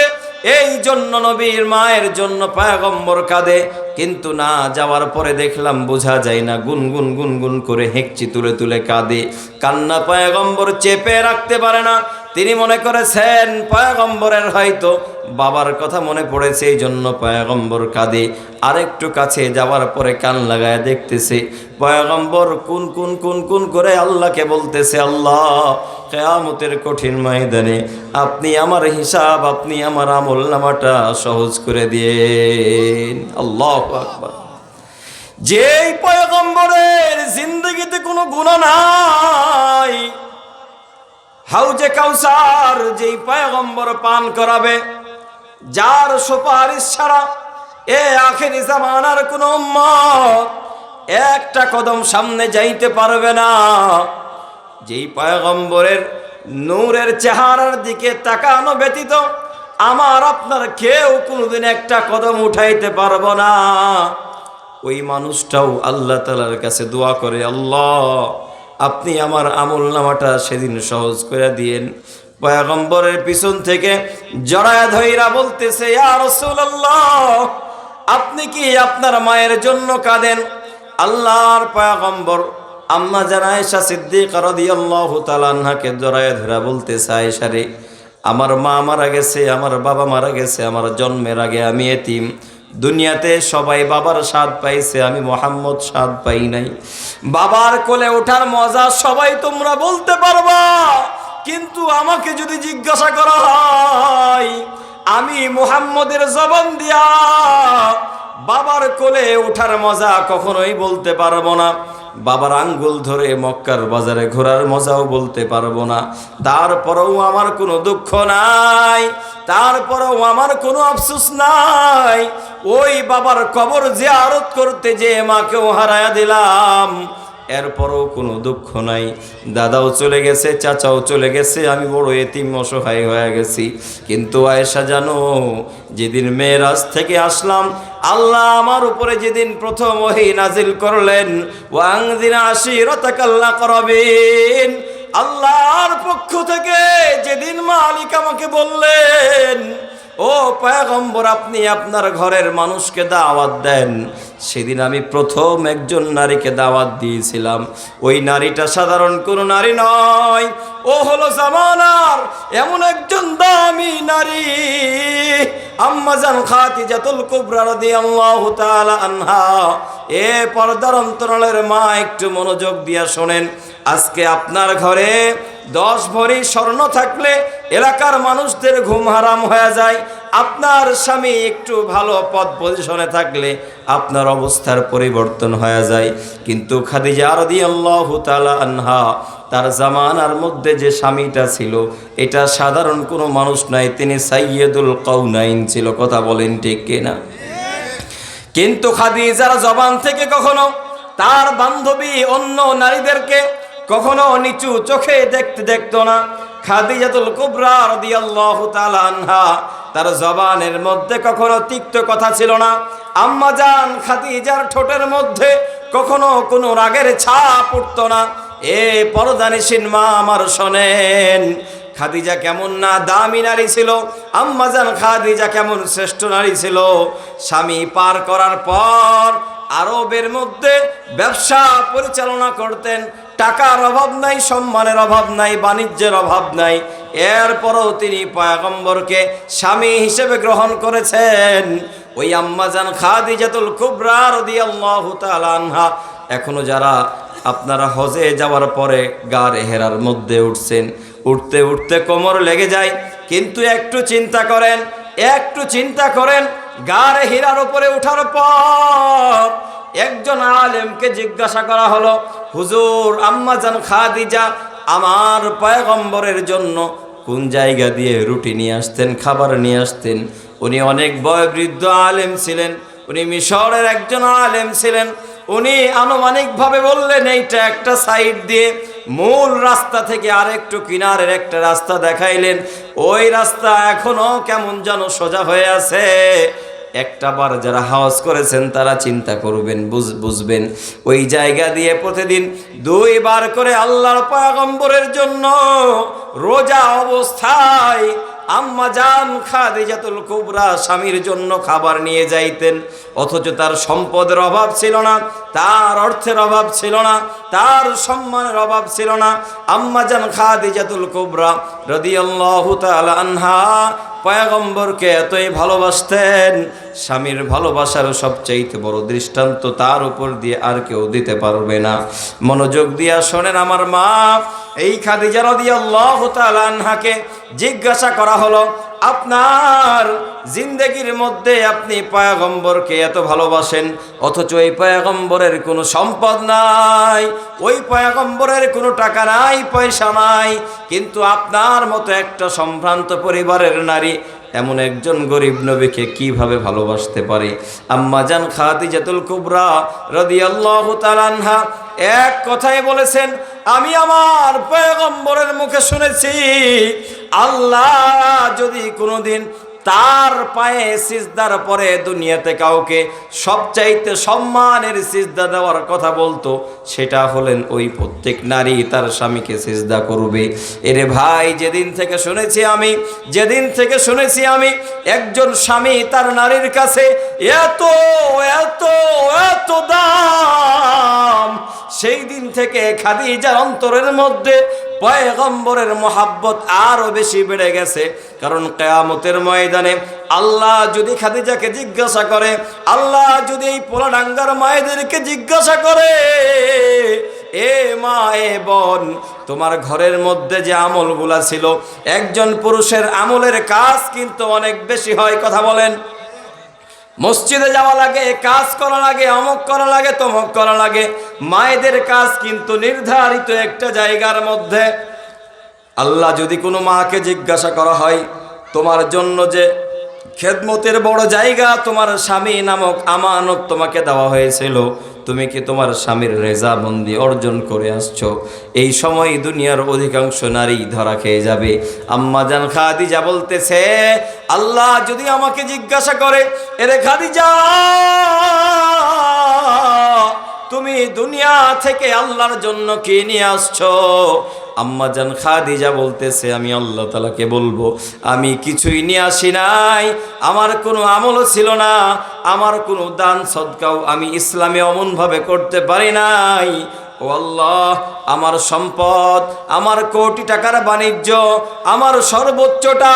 এই জন্য নবীর মায়ের জন্য পয়গম্বর কাঁদে। কিন্তু না, যাওয়ার পরে দেখলাম বোঝা যায় না, গুনগুন গুনগুন করে হেঁকচি তুলে তুলে কাঁদে। কান্না পয়গম্বর চেপে রাখতে পারে না। তিনি মনে করেছেন পয়গম্বরের হয়তো বাবার কথা মনে পড়েছে, এই জন্য পয়গম্বর কাঁদে। আরেকটু কাছে যাওয়ার পরে কান লাগায় দেখতেছে পয়গম্বর কুন কুন কুন কুন করে আল্লাহকে বলতেছে, আল্লাহ, কিয়ামতের কঠিন ময়দানে আপনি আমার হিসাব, আপনি আমার আমলনামাটা সহজ করে দিয়েন। আল্লাহু আকবার। যেই পয়গম্বরের জিন্দেগিতে কোনো গুনাহ নাই, হাউজে কাউসার যেই পয়গম্বর পান করাবে, যার সুপারিশ ছাড়া এ আখেরি জামানার কোন উম্মত একটা কদম সামনে যাইতে পারবে না, যেই পয়গম্বরের নূরের চেহারার দিকে তাকানো ব্যতীত আমার আপনার কেউ কোনোদিন একটা কদম উঠাইতে পারবো না, ওই মানুষটাও আল্লাহ তাআলার কাছে দোয়া করে, আল্লাহ, আপনি আমার আমলনামাটা সেদিন সহজ করে দিয়েন। পয়গম্বরের পিছন থেকে জড়ায়া ধইরা বলতেছে, ইয়া রাসূলুল্লাহ, আপনি কি আপনার মায়ের জন্য কাঁদেন? আল্লাহর পয়গম্বর আম্মা জান আয়েশা সিদ্দিকা রাদিয়াল্লাহু তাআলা আনহাকে জড়ায়া ধইরা বলতেছে, আয়েশা রে, আমার মা মারা গেছে, আমার বাবা মারা গেছে, আমার জন্মের আগে আমি এতিম। দুনিয়াতে সবাই বাবার স্বাদ পাইছে, আমি মুহাম্মদ স্বাদ পাই নাই। বাবার কোলে ওঠার মজা সবাই তোমরা বলতে পারবা, কিন্তু আমাকে যদি জিজ্ঞাসা করা হয়, আমি মুহাম্মদের জবান দিয়া বাবার কোলে ওঠার মজা কখনোই বলতে পারবো না। বাবার আঙ্গুল ধরে মক্কার বাজারে ঘোরার মজাও বলতে পারবো না। তারপরেও আমার কোনো দুঃখ নাই, তারপরেও আমার কোনো আফসোস নাই। ওই বাবার কবর জিয়ারত করতে যে মাকেও হারায়া দিলাম, এরপরও কোনো দুঃখ নাই। দাদাও চলে গেছে, চাচাও চলে গেছে, আমি বড় এতিম অসহায় হয়ে গেছি। কিন্তু আয়েশা জানো, যেদিন মেরাজ থেকে আসলাম, আল্লাহ আমার উপরে যেদিন প্রথম ওহী নাজিল করলেন, ওয়াংযির আশিরাতাকাল আকরাবিন, আল্লাহর পক্ষ থেকে যেদিন মালিক আমাকে বললেন, ও পয়গম্বর আপনি আপনার ঘরের মানুষকে দাওয়াত দেন, সেদিন আমি প্রথম একজন নারীকে দাওয়াত দিয়েছিলাম। ওই নারীটা সাধারণ কোনো নারী নয়, ও হলো জামানার এমন একজন দামি নারী, আম্মাজান খাদিজাতুল কুবরা রাদিয়াল্লাহু তাআলা আনহা। এ পর্দার অন্তরালের মা, একটু মনোযোগ দিয়া শোনেন। আজকে আপনার ঘরে 10 ভরি স্বর্ণ থাকলে এলাকার মানুষদের ঘুম হারাম হয়ে যায়। আপনার স্বামী একটু ভালো পদ পজিশনে থাকলে আপনার অবস্থার পরিবর্তন হয়ে যায়। কিন্তু খাদিজা রাদিয়াল্লাহু তাআলা আনহা, তার জামানার মধ্যে যে স্বামীটা ছিল, এটা সাধারণ কোনো মানুষ নাই, তিনি সাইয়্যিদুল কাউনাইন ছিল। কথা বলেন ঠিক কিনা? কিন্তু খাদিজার জবান থেকে কখনো তার বান্ধবী অন্য নারীদেরকে কখনো নিচু চোখে দেখতো না। খাদিজাতুল কুবরা রাদিয়াল্লাহু তাআলা আনহা, তার জবানের মধ্যে কখনো তিক্ত কথা ছিল না। আম্মাজান খাদিজার ঠোঁটের মধ্যে কখনো কোনো রাগের ছাপ উঠতো না। এ পরদানিসীন মা আমার শোনেন, খাদিজা কেমন না দামি নারী ছিল, আম্মাজান খাদিজা কেমন শ্রেষ্ঠ নারী ছিল। স্বামী পার করার পর আরবের মধ্যে ব্যবসা পরিচালনা করতেন। টাকার অভাব নাই, সম্মানের অভাব নাই, বাণিজ্যের অভাব নাই। এরপরও তিনি পয়গম্বরকে স্বামী হিসেবে গ্রহণ করেছেন। ওই আম্মাজান খাদিজাতুল কুবরা রাদিয়াল্লাহু তাআলা আনহা, এখনো যারা আপনারা হজে যাওয়ার পরে গারে হেরার মধ্যে উঠছেন, উঠতে উঠতে কোমর লেগে যায়। কিন্তু একটু চিন্তা করেন, গারে হীরার উপরে ওঠার পর একজন আলেমকে জিজ্ঞাসা করা হলো, হুজুর আম্মাজান খাদিজা আমার পয়গম্বরের জন্য কোন জায়গা দিয়ে রুটি নিয়ে আসতেন, খাবার নিয়ে আসতেন? উনি অনেক বয়োবৃদ্ধ আলেম ছিলেন, উনি মিশরের একজন আলেম ছিলেন। উনি আনুমানিকভাবে বললেন, এইটা একটা সাইড দিয়ে মূল রাস্তা থেকে আরেকটু কিনারের একটা রাস্তা দেখাইলেন। ওই রাস্তা এখনো কেমন যেন সোজা হয়ে আছে। একটা বার যারা হাওয়াজ করেছেন তারা চিন্তা করবেন, বুঝবেন। ওই জায়গা দিয়ে প্রতিদিন 2 বার করে আল্লাহর পয়গম্বরের জন্য রোজা অবস্থায় আম্মাজান খাদিজাতুল কুবরা স্বামীর জন্য খাবার নিয়ে যাইতেন। অথচ তার সম্পদের অভাব ছিল না, তার অর্থের অভাব ছিল না, তার সম্মানের অভাব ছিল না। আম্মাজান খাদিজাতুল কুবরা রাদিয়াল্লাহু তাআলা আনহা পয়গম্বরকে এতই ভালোবাসতেন, স্বামীর ভালোবাসার সবচাইতে বড় দৃষ্টান্ত তার উপর দিয়ে আর কেউ দিতে পারবে না। মনোযোগ দিয়া শোনেন আমার মা, এই খাদিজা রাদিয়াল্লাহু তাআলা আনহাকে জিজ্ঞাসা করা হলো, আপনার জিন্দেগির মধ্যে আপনি পয়গম্বরকে এত ভালোবাসেন, অথচ ওই পয়গম্বরের কোনো সম্পদ নাই, ওই পয়গম্বরের কোনো টাকা নাই, পয়সা নাই, কিন্তু আপনার মতো একটা সম্ভ্রান্ত পরিবারের নারী এমন একজন গরিব নবীকে কিভাবে ভালোবাসতে পারে? আম্মাজান খাদিজাতুল কুবরা রাদিয়াল্লাহু তাআলা আনহা এক কথাই বলেছেন, আমি আমার পয়গম্বরের মুখে শুনেছি, আল্লাহ যদি কোনোদিন তার পায়ে সিজদার পরে দুনিয়াতে কাউকে সবচাইতে সম্মানের সিজদা দেওয়ার কথা বলতো, সেটা হলেন ওই প্রত্যেক নারী তার স্বামীকে সিজদা করবে। এরে ভাই, যেদিন থেকে শুনেছি আমি একজন স্বামী তার নারীর কাছে এত এত এত দাম, সেই দিন থেকে খাদিজার অন্তরের মধ্যে পয়গম্বরের মহাব্বত আরো বেশি বেড়ে গেছে। কারণ কিয়ামতের ময়দানে আল্লাহ যদি খাদিজাকে জিজ্ঞাসা করে, আল্লাহ যদি এই পোলাডাঙ্গার মায়েদেরকে জিজ্ঞাসা করে, এ মা এ বোন, তোমার ঘরের মধ্যে যে আমলগুলা ছিল, একজন পুরুষের আমলের কাজ কিন্তু অনেক বেশি হয়। কথা বলেন, মসজিদে যাওয়া লাগে, কাজ করা লাগে, অমুক করা লাগে, তমুক করা লাগে। মায়েদের কাজ কিন্তু নির্ধারিত একটা জায়গার মধ্যে। আল্লাহ যদি কোনো মাকে জিজ্ঞাসা করা হয়, তোমার জন্য যে খেদমতের বড় জায়গা তোমার স্বামী নামক আমানত তোমাকে দেওয়া হয়েছিল, তুমি কি তোমার স্বামীর রেজামন্দি অর্জন করে আসছো? এই সময় দুনিয়ার অধিকাংশ নারী ধরা খেয়ে যাবে। আম্মাজান খাদিজা বলতেছে, আল্লাহ যদি আমাকে জিজ্ঞাসা করে, এরে খাদিজা, তুমি দুনিয়া থেকে আল্লাহর জন্য কি নিয়ে আসছো? আম্মা জান খাদিজা বলতেছে, আমি আল্লাহ তাআলাকে বলবো আমি কিছুই নিয়ে আসি নাই, আমার কোনো আমলও ছিল না, আমার কোনো দান সদকাও আমি ইসলামে অমনভাবে করতে পারি নাই। ও আল্লাহ, আমার সম্পদ, আমার কোটি টাকার বাণিজ্য, আমার সর্বোচ্চটা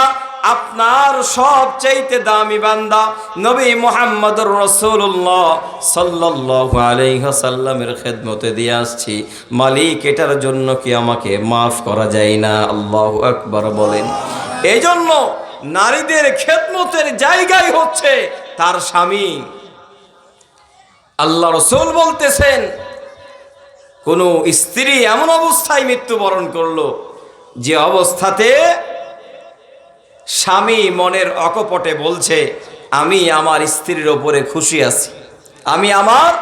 আপনার সবচাইতে দামি বান্দা নবী মুহাম্মদুর রাসূলুল্লাহ সাল্লাল্লাহু আলাইহি ওয়াসাল্লামের খেদমতে দিয়ে আসছি। মালিক, এটার জন্য কি আমাকে মাফ করা যায় না? আল্লাহু আকবার বলেন। এই জন্য নারীদের খেদমতের জায়গায় হচ্ছে তার স্বামী। আল্লাহ রাসূল বলতেছেন, কোন স্ত্রী এমন অবস্থায় মৃত্যুবরণ করলো যে অবস্থাতে স্বামী মনের অকপটে বলছে, আমি আমার স্ত্রীর ওপরে খুশি আছি, আমি আমার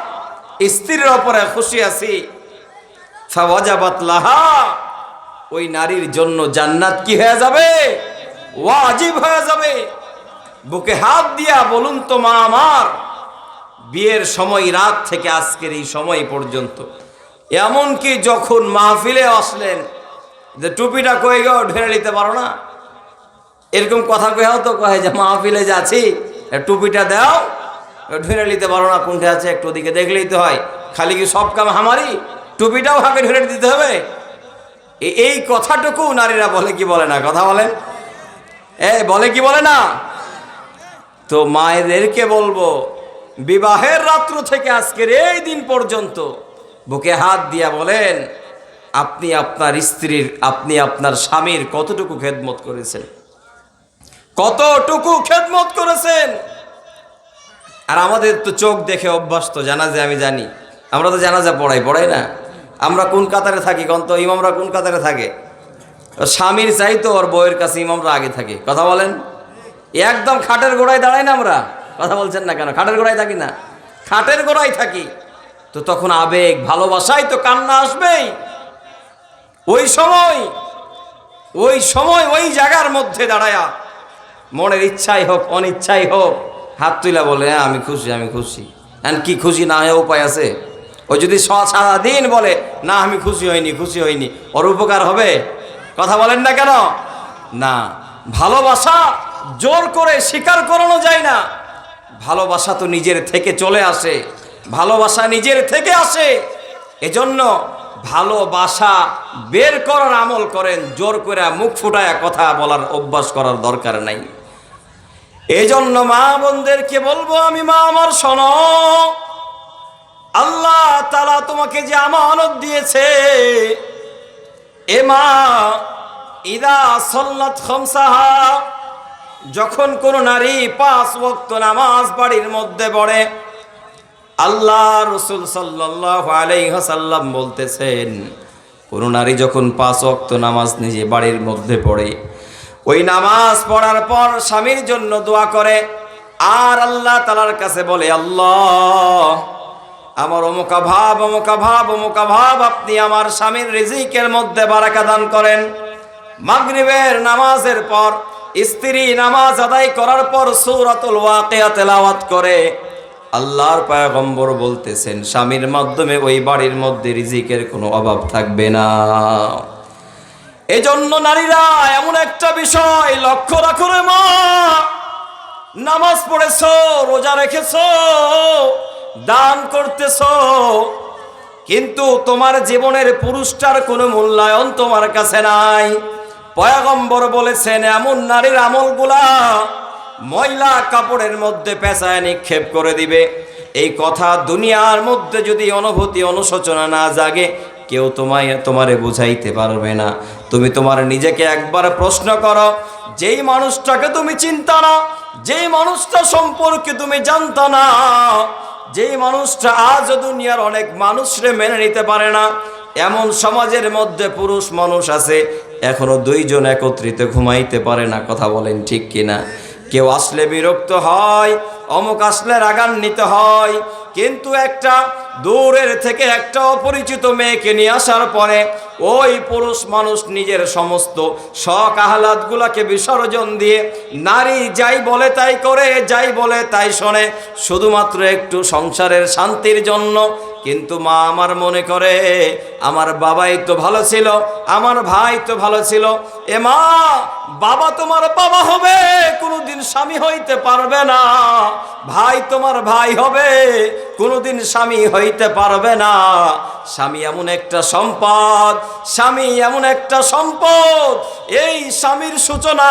স্ত্রীর ওপরে খুশি আছি, ফাওয়াজাবাত লাহা, ওই নারীর জন্য জান্নাত কি হয়ে যাবে? ওয়াজিব হয়ে যাবে। বুকে হাত দিয়া বলুন তো মা আমার, বিয়ের সময় রাত থেকে আজকের এই সময় পর্যন্ত, এমনকি যখন মাহফিলে আসলেন যে টুপিটা কয়ে গেও ঢেলে নিতে পারো না, এরকম কথা কয়েও তো কয়ে যে মাহফিলে যাচ্ছি টুপিটা দাও, ঢেলে নিতে পারো না, কোনটা আছে একটু ওদিকে দেখলেই তো হয়, খালি কি সব কাম আমারই, টুপিটাও হাঁকে ঢেলে দিতে হবে? এই কথাটুকু নারীরা বলে কি বলে না? কথা বলেন, বলে কি বলে না? তো মায়েদেরকে বলবো, বিবাহের রাত্র থেকে আজকের এই দিন পর্যন্ত বুকে হাত দিয়া বলেন, আপনি আপনার স্ত্রীর, আপনি আপনার স্বামীর কতটুকু খেদমত করেছেন, কতটুকু খেদমত করেছেন। আর আমাদের তো চোখ দেখে অভ্যাস, তো জানাজা আমি জানি, আমরা তো জানাজা পড়াই না, আমরা কোন কাতারে থাকি কোন তো? ইমামরা কোন কাতারে থাকে? স্বামীর চাইতো ওর বউয়ের কাছে ইমামরা আগে থাকে। কথা বলেন, একদম খাটের গোড়ায় দাঁড়াই না আমরা? কথা বলছেন না কেন? খাটের গোড়ায় থাকি না? খাটের গোড়ায় থাকি। তো তখন আবেগ, ভালোবাসায় তো কান্না আসবেই। ওই সময় ওই জায়গার মধ্যে দাঁড়ায়া মনের ইচ্ছাই হোক অনিচ্ছাই হোক হাত তুলা বলে, হ্যাঁ আমি খুশি, আমি খুশি। কি খুশি না হয়ে উপায় আছে? ও যদি সারাদিন বলে না আমি খুশি হইনি, ওর উপকার হবে? কথা বলেন না কেন? না, ভালোবাসা জোর করে স্বীকার করানো যায় না। ভালোবাসা তো নিজের থেকে চলে আসে, ভালোবাসা নিজের থেকে আসে। এজন্য ভালোবাসা বের করার আমল করেন, জোর করে মুখ ফুটায়া কথা বলার অভ্যাস করার দরকার নাই। এই জন্য মা বোনদেরকে বলবো, আমি মা আমার শোনো, আল্লাহ তাআলা তোমাকে যে আমানত দিয়েছে, এ মা, ইদা সাল্লাত খামসাহা, যখন কোন নারী 5 ওয়াক্ত নামাজ বাড়ির মধ্যে পড়ে, আল্লাহ রাসূল সাল্লাল্লাহু আলাইহি ওয়াসাল্লাম বলতেছেন, কোন নারী যখন 5 ওয়াক্ত নামাজ নিজে বাড়ির মধ্যে পড়ে, ওই নামাজ পড়ার পর স্বামীর জন্য দোয়া করে, আর আল্লাহ তাআলার কাছে বলে, আল্লাহ আমার অমুকা ভাব আপনি আমার স্বামীর রিজিকের মধ্যে বারাকা দান করেন। মাগরিবের নামাজের পর স্ত্রী নামাজ আদায় করার পর সূরাতুল ওয়াকিয়া তেলাওয়াত করে। আল্লাহর পয়গম্বর বলতেছেন, স্বামীর মাধ্যমে ওই বাড়ির মধ্যে রিজিকের কোনো অভাব থাকবে না। এজন্য নারীরা এমন একটা বিষয় লক্ষ্য রাখো রে মা, নামাজ পড়েছো, রোজা রেখেছো, দান করতেছো, কিন্তু তোমার জীবনের পুরস্কার কোনো মূল্যায়ন তোমার কাছে নাই। পয়গম্বর বলেছেন, এমন নারীর আমলগুলা ময়লা কাপড়ের মধ্যে পেঁচায় নিক্ষেপ করে দিবে। এই কথা দুনিয়ার মধ্যে যদি অনুভূতি অনুশোচনা না জাগে, কেউ তোমারে বুঝাইতে পারবে না। তুমি তোমার নিজেকে একবার প্রশ্ন করো, যেই মানুষটাকে তুমি চিন্তা না, যেই মানুষটা সম্পর্কে তুমি জানতা না, যেই মানুষটা আজ দুনিয়ার অনেক মানুষরে মেনে নিতে পারে না, এমন সমাজের মধ্যে পুরুষ মানুষ আছে এখনো 2 জন একত্রিত ঘুমাইতে পারে না। কথা বলেন ঠিক কিনা? কেউ আসলে বিরক্ত হয়, অমুক আসলে রাগান্বিত হয়, কিন্তু একটা দূরের থেকে একটা অপরিচিত মেয়েকে নিয়ে আসার পরে ওই পুরুষ মানুষ নিজের সমস্ত শখ আহ্লাদগুলাকে বিসর্জন দিয়ে নারী যাই বলে তাই করে, যাই বলে তাই শোনে, শুধুমাত্র একটু সংসারের শান্তির জন্য। কিন্তু মা আমার মনে করে আমার বাবাই তো ভালো ছিল, আমার ভাই তো ভালো ছিল। এ মা, বাবা তোমার বাবা হবে, কোনোদিন স্বামী হইতে পারবে না। ভাই তোমার ভাই হবে, কোনোদিন স্বামী হইতে পারবে না। স্বামী এমন একটা সম্পদ, স্বামী এমন একটা সম্পদ, এই স্বামীর সূচনা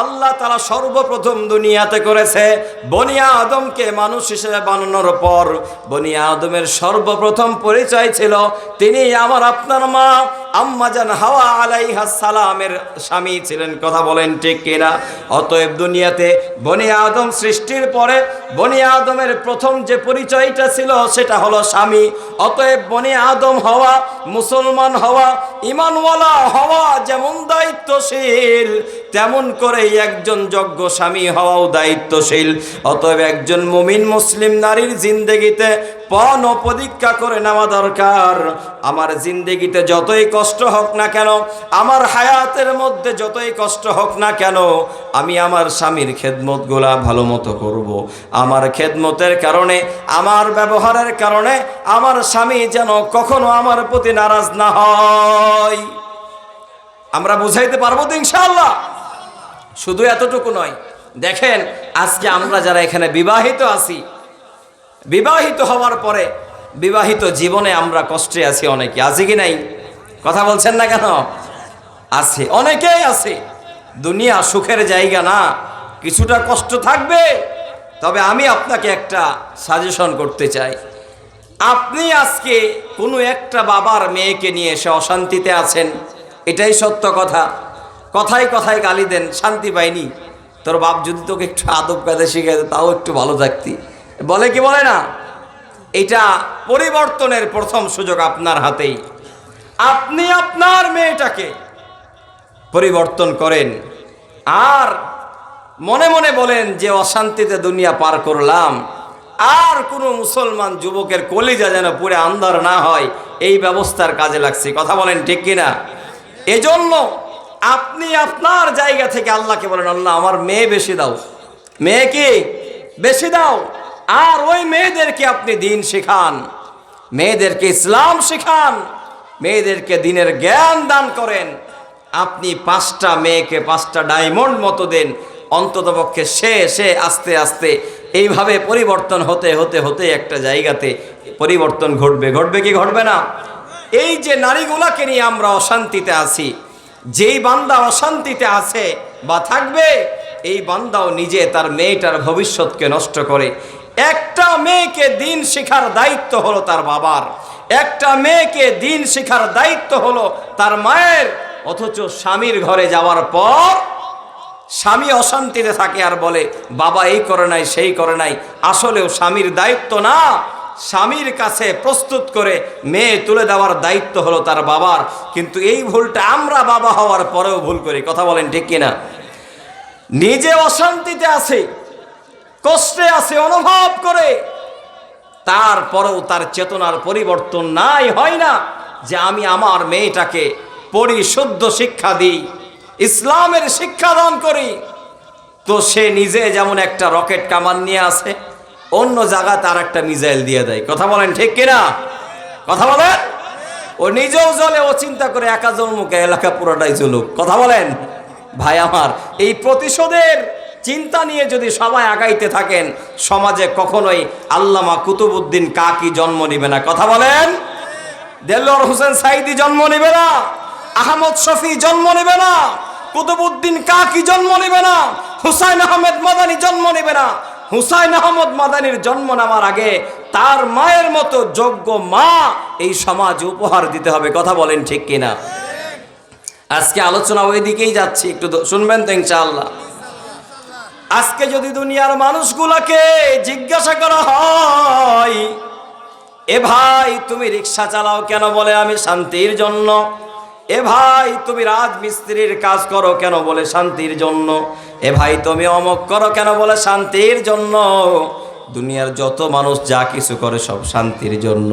আল্লাহ তাআলা সর্বপ্রথম দুনিয়াতে করেছে। বনি আদমকে মানুষ হিসেবে বানানোর পর বনি আদমের সর্বপ্রথম পরিচয় ছিল তিনি আমার আপনার মা আম্মা জান হাওয়া আলাইহাস সালামের স্বামী ছিলেন। কথা বলেন ঠিক কিনা? অতএব দুনিয়াতে বনি আদম সৃষ্টির পরে বনি আদমের প্রথম যে পরিচয়টা ছিল সেটা হলো স্বামী। অতএব বনি আদম হওয়া, মুসলমান হওয়া, ঈমানওয়ালা হওয়া যেমন দায়িত্বশীল, তেমন করেই একজন যোগ্য স্বামী হওয়াও দায়িত্বশীল। অতএব একজন মুমিন মুসলিম নারীর জিন্দেগিতে পণ ও প্রতিজ্ঞা করে নেওয়া দরকার, আমার জিন্দেগিতে যতই কষ্ট হোক না কেন, আমার হায়াতের মধ্যে যতই কষ্ট হোক না কেন, আমি আমার স্বামীর খেদমতগুলা ভালো মতো করব। আমার খেদমতের কারণে, আমার ব্যবহারের কারণে আমার স্বামী যেন কখনো আমার প্রতি নারাজ না হয়। আমরা বুঝাইতে পারবো তো ইনশাআল্লাহ? শুধু এতটুকু নয়, দেখেন আজকে আমরা যারা এখানে বিবাহিত আছি, বিবাহিত হওয়ার পরে বিবাহিত জীবনে আমরা কষ্টে আছি, অনেকে আছি কি নাই? কথা বলছেন না কেন? আছে, অনেকেই আছে। দুনিয়া সুখের জায়গা না, কিছুটা কষ্ট থাকবে। তবে আমি আপনাকে একটা সাজেশন করতে চাই। আপনি আজকে কোনো একটা বাবার মেয়েকে নিয়ে এসে অশান্তিতে আছেন, এটাই সত্য কথা। কথায় কথায় গালি দেন, শান্তি পাইনি। তোর বাপ যদি তোকে একটু আদব কায়দা শিখে তাও একটু ভালো থাকতি, বলে কি বলে না? এটা পরিবর্তনের প্রথম সুযোগ আপনার হাতেই। আপনি আপনার মেয়েটাকে পরিবর্তন করেন, আর মনে মনে বলেন যে অশান্তিতে দুনিয়া পার করলাম, আর কোনো মুসলমান যুবকের কলিজা যেন পুরো আন্ধার না হয়, এই ব্যবস্থার কাজে লাগছে। কথা বলেন ঠিক কিনা? এজন্য আপনি আপনার জায়গা থেকে আল্লাহকে বলেন, আল্লাহ আমার মেয়ে বেশি দাও, মেয়ে কি বেশি দাও। আর ওই মেয়েদেরকে আপনি দিন শেখান, মেয়েদেরকে ইসলাম শেখান, মেয়েদেরকে দিনের জ্ঞান দান করেন। আপনি 5টা মেয়েকে 5টা ডায়মন্ড মতো দেন, অন্ততপক্ষে সে আস্তে আস্তে এইভাবে পরিবর্তন হতে হতে হতে একটা জায়গাতে পরিবর্তন ঘটবে। ঘটবে কি ঘটবে না? এই যে নারীগুলাকে নিয়ে আমরা অশান্তিতে আছি, যেই বান্দা অশান্তিতে আছে বা থাকবে, এই বান্দাও নিজে তার মেয়েটার ভবিষ্যৎকে নষ্ট করে। একটা মেয়েকে দিন শেখার দায়িত্ব হলো তার বাবার, একটা মেয়েকে দিন শেখার দায়িত্ব হলো তার মায়ের। অথচ স্বামীর ঘরে যাওয়ার পর স্বামী অশান্তিতে থাকে আর বলে বাবা এই করে নাই, সেই করে নাই। আসলেও স্বামীর দায়িত্ব না, স্বামীর কাছে প্রস্তুত করে মেয়ে তুলে দেওয়ার দায়িত্ব হলো তার বাবার। কিন্তু এই ভুলটা আমরা বাবা হওয়ার পরেও ভুল করি। কথা বলেন ঠিক কিনা? নিজে অশান্তিতে আছে, কষ্টে আছে, অনুভব করে, তারপরেও তার চেতনার পরিবর্তন নাই, হয় না যে আমি আমার মেয়েটাকে পরিশুদ্ধ শিক্ষা দিই, ইসলামের শিক্ষা দান করি। তো সে নিজে যেমন একটা রকেট কামান নিয়ে আসে, অন্য জায়গায় তার একটা মিসাইল দিয়ে দেয়। কথা বলেন ঠিক কিনা? কথা বলেন। ও নিজেও জ্বলে, ও চিন্তা করে একা জন্মকে এলাকা পুরোটাই জ্বলুক। কথা বলেন ভাই আমার, এই প্রতিশোধের চিন্তা নিয়ে যদি সবাই আগাইতে থাকেন, সমাজে কখনোই আল্লামা কুতুবউদ্দিন কাকি জন্ম নিবে না। কথা বলেন। দেলোয়ার হোসেন সাইদি জন্ম নিবে না, আহমদ শফি জন্ম নিবে না, কুতুবউদ্দিন কাকি জন্ম নিবে না, হুসাইন আহমেদ মাদানী জন্ম নিবে না। হুসাইন আহমদ মাদানীর জন্ম নেওয়ার আগে তার মায়ের মতো যোগ্য মা এই সমাজ উপহার দিতে হবে। কথা বলেন ঠিক কিনা? আজকে আলোচনা ওই দিকেই যাচ্ছে, একটু শুনবেন তো ইনশাআল্লাহ। আজকে যদি দুনিয়ার মানুষগুলোকে জিজ্ঞাসা করা হয়, এ ভাই তুমি রিক্সা চালাও কেন? বলে আমি শান্তির জন্য। এ ভাই তুমি রাজমিস্ত্রির কাজ করো কেন? বলে শান্তির জন্য। এ ভাই তুমি অমুক করো কেন? বলে শান্তির জন্য। দুনিয়ার যত মানুষ যা কিছু করে সব শান্তির জন্য,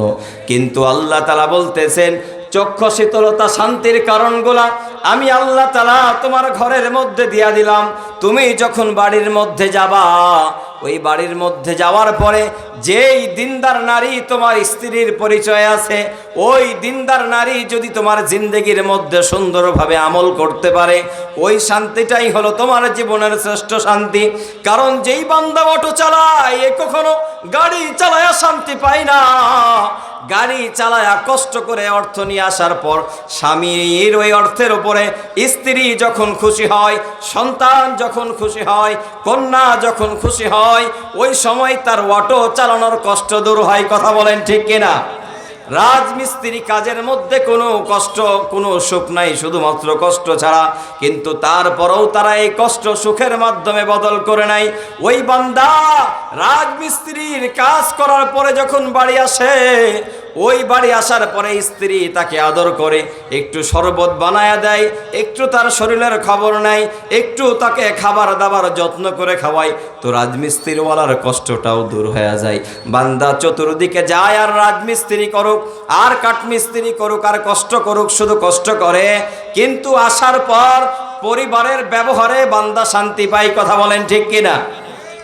কিন্তু আল্লাহ তাআলা বলতেছেন চক্ষু শীতলতা শান্তির কারণগুলা আমি আল্লাহ তাআলা তোমার ঘরের মধ্যে দিয়া দিলাম। তুমি যখন বাড়ির মধ্যে যাবা, ওই বাড়ির মধ্যে যাওয়ার পরে যেই দিনদার নারী তোমার স্ত্রীর পরিচয় আছে, ওই দিনদার নারী যদি তোমার জিন্দেগির মধ্যে সুন্দরভাবে আমল করতে পারে, ওই শান্তিটাই হলো তোমার জীবনের শ্রেষ্ঠ শান্তি। কারণ যেই বান্দা অটো চালায়, এ কখনো গাড়ি চালায়া শান্তি পায় না। গাড়ি চালায়া কষ্ট করে অর্থ নিয়ে আসার পর স্বামীর ওই অর্থের উপরে স্ত্রী যখন খুশি হয়, সন্তান যখন খুশি হয়, কন্যা যখন খুশি হয়, ওই সময় তার অটো চালানোর কষ্ট দূর হয়। কথা বলেন ঠিক কিনা? রাজমিস্ত্রি কাজের মধ্যে কোনো কষ্ট, কোনো সুখ নাই, শুধুমাত্র কষ্ট ছাড়া। কিন্তু তারপরেও তারা এই কষ্ট সুখের মাধ্যমে বদল করে নাই। ওই বান্দা রাজমিস্ত্রির কাজ করার পরে যখন বাড়ি আসে, ওই বাড়ি আসার পরে স্ত্রী তাকে আদর করে, একটু শরবত বানায়া দেয়, একটু তার শরীরের খবর নেয়, একটু তাকে খাবার দাবার যত্ন করে খাওয়ায়, তো রাজমিস্ত্রিওয়ালার কষ্টটাও দূর হয়ে যায়। বান্দা চতুর্দিকে যায় আর রাজমিস্ত্রি করুক আর কাঠমিস্ত্রি করুক আর কষ্ট করুক, শুধু কষ্ট করে, কিন্তু আসার পর পরিবারের ব্যবহারে বান্দা শান্তি পায়। কথা বলেন ঠিক কিনা?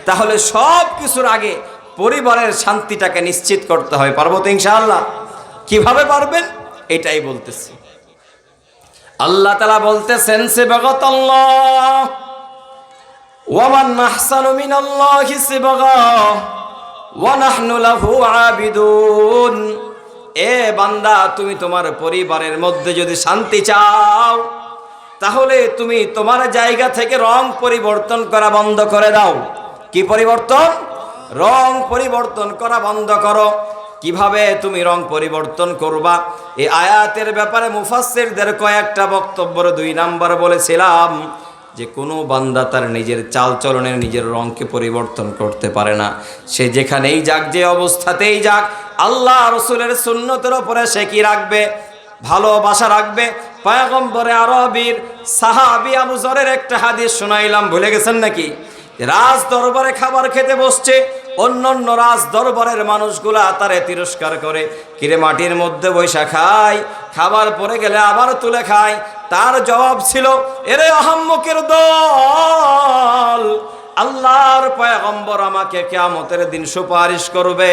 তাহলে সব কিছুর আগে পরিবারের শান্তিটাকে নিশ্চিত করতে হয়। পারবো তো ইনশাআল্লাহ? কিভাবে পারবেন এটাই বলতেছি। আল্লাহ তাআলা বলতেছেন সিবগাতাল্লাহ ওয়া মান আহসানু মিনাল্লাহি সিবগা ওয়া নাহনু লাহু আবিদুন। এ বান্দা, তুমি তোমার পরিবারের মধ্যে যদি শান্তি চাও, তাহলে তুমি তোমার জায়গা থেকে রং পরিবর্তন করা বন্ধ করে দাও। কি পরিবর্তন? রং পরিবর্তন করা বন্ধ করো। কিভাবে তুমি রং পরিবর্তন করবা? এই আয়াতের ব্যাপারে মুফাসসিরদের কয়েকটা বক্তব্যের 2 নাম্বার বলেছিলাম যে কোনো বান্দা তার নিজের চালচলনের নিজের রংকে পরিবর্তন করতে পারে না। সে যেখানেই যাক, যে অবস্থাতেই যাক, আল্লাহ রাসূলের সুন্নতের উপরে সে কি রাখবে? ভালোবাসা রাখবে। পয়গম্বরে আরবীর সাহাবী আবু যরের একটা হাদিস শোনাইলাম, ভুলে গেছেন নাকি? রাজ দরবারে খাবার খেতে বসছে, অন্যান্য রাজ দরবারের মানুষগুলা তারে তিরস্কার করে, কিরে মাটির মধ্যে বৈশা খায়, খাবার পরে গেলে আবার তুলে খায়। তার জবাব ছিল, এরে আহাম্মকের দল, আল্লাহর পয়গম্বর আমাকে কিয়ামতের দিন সুপারিশ করবে।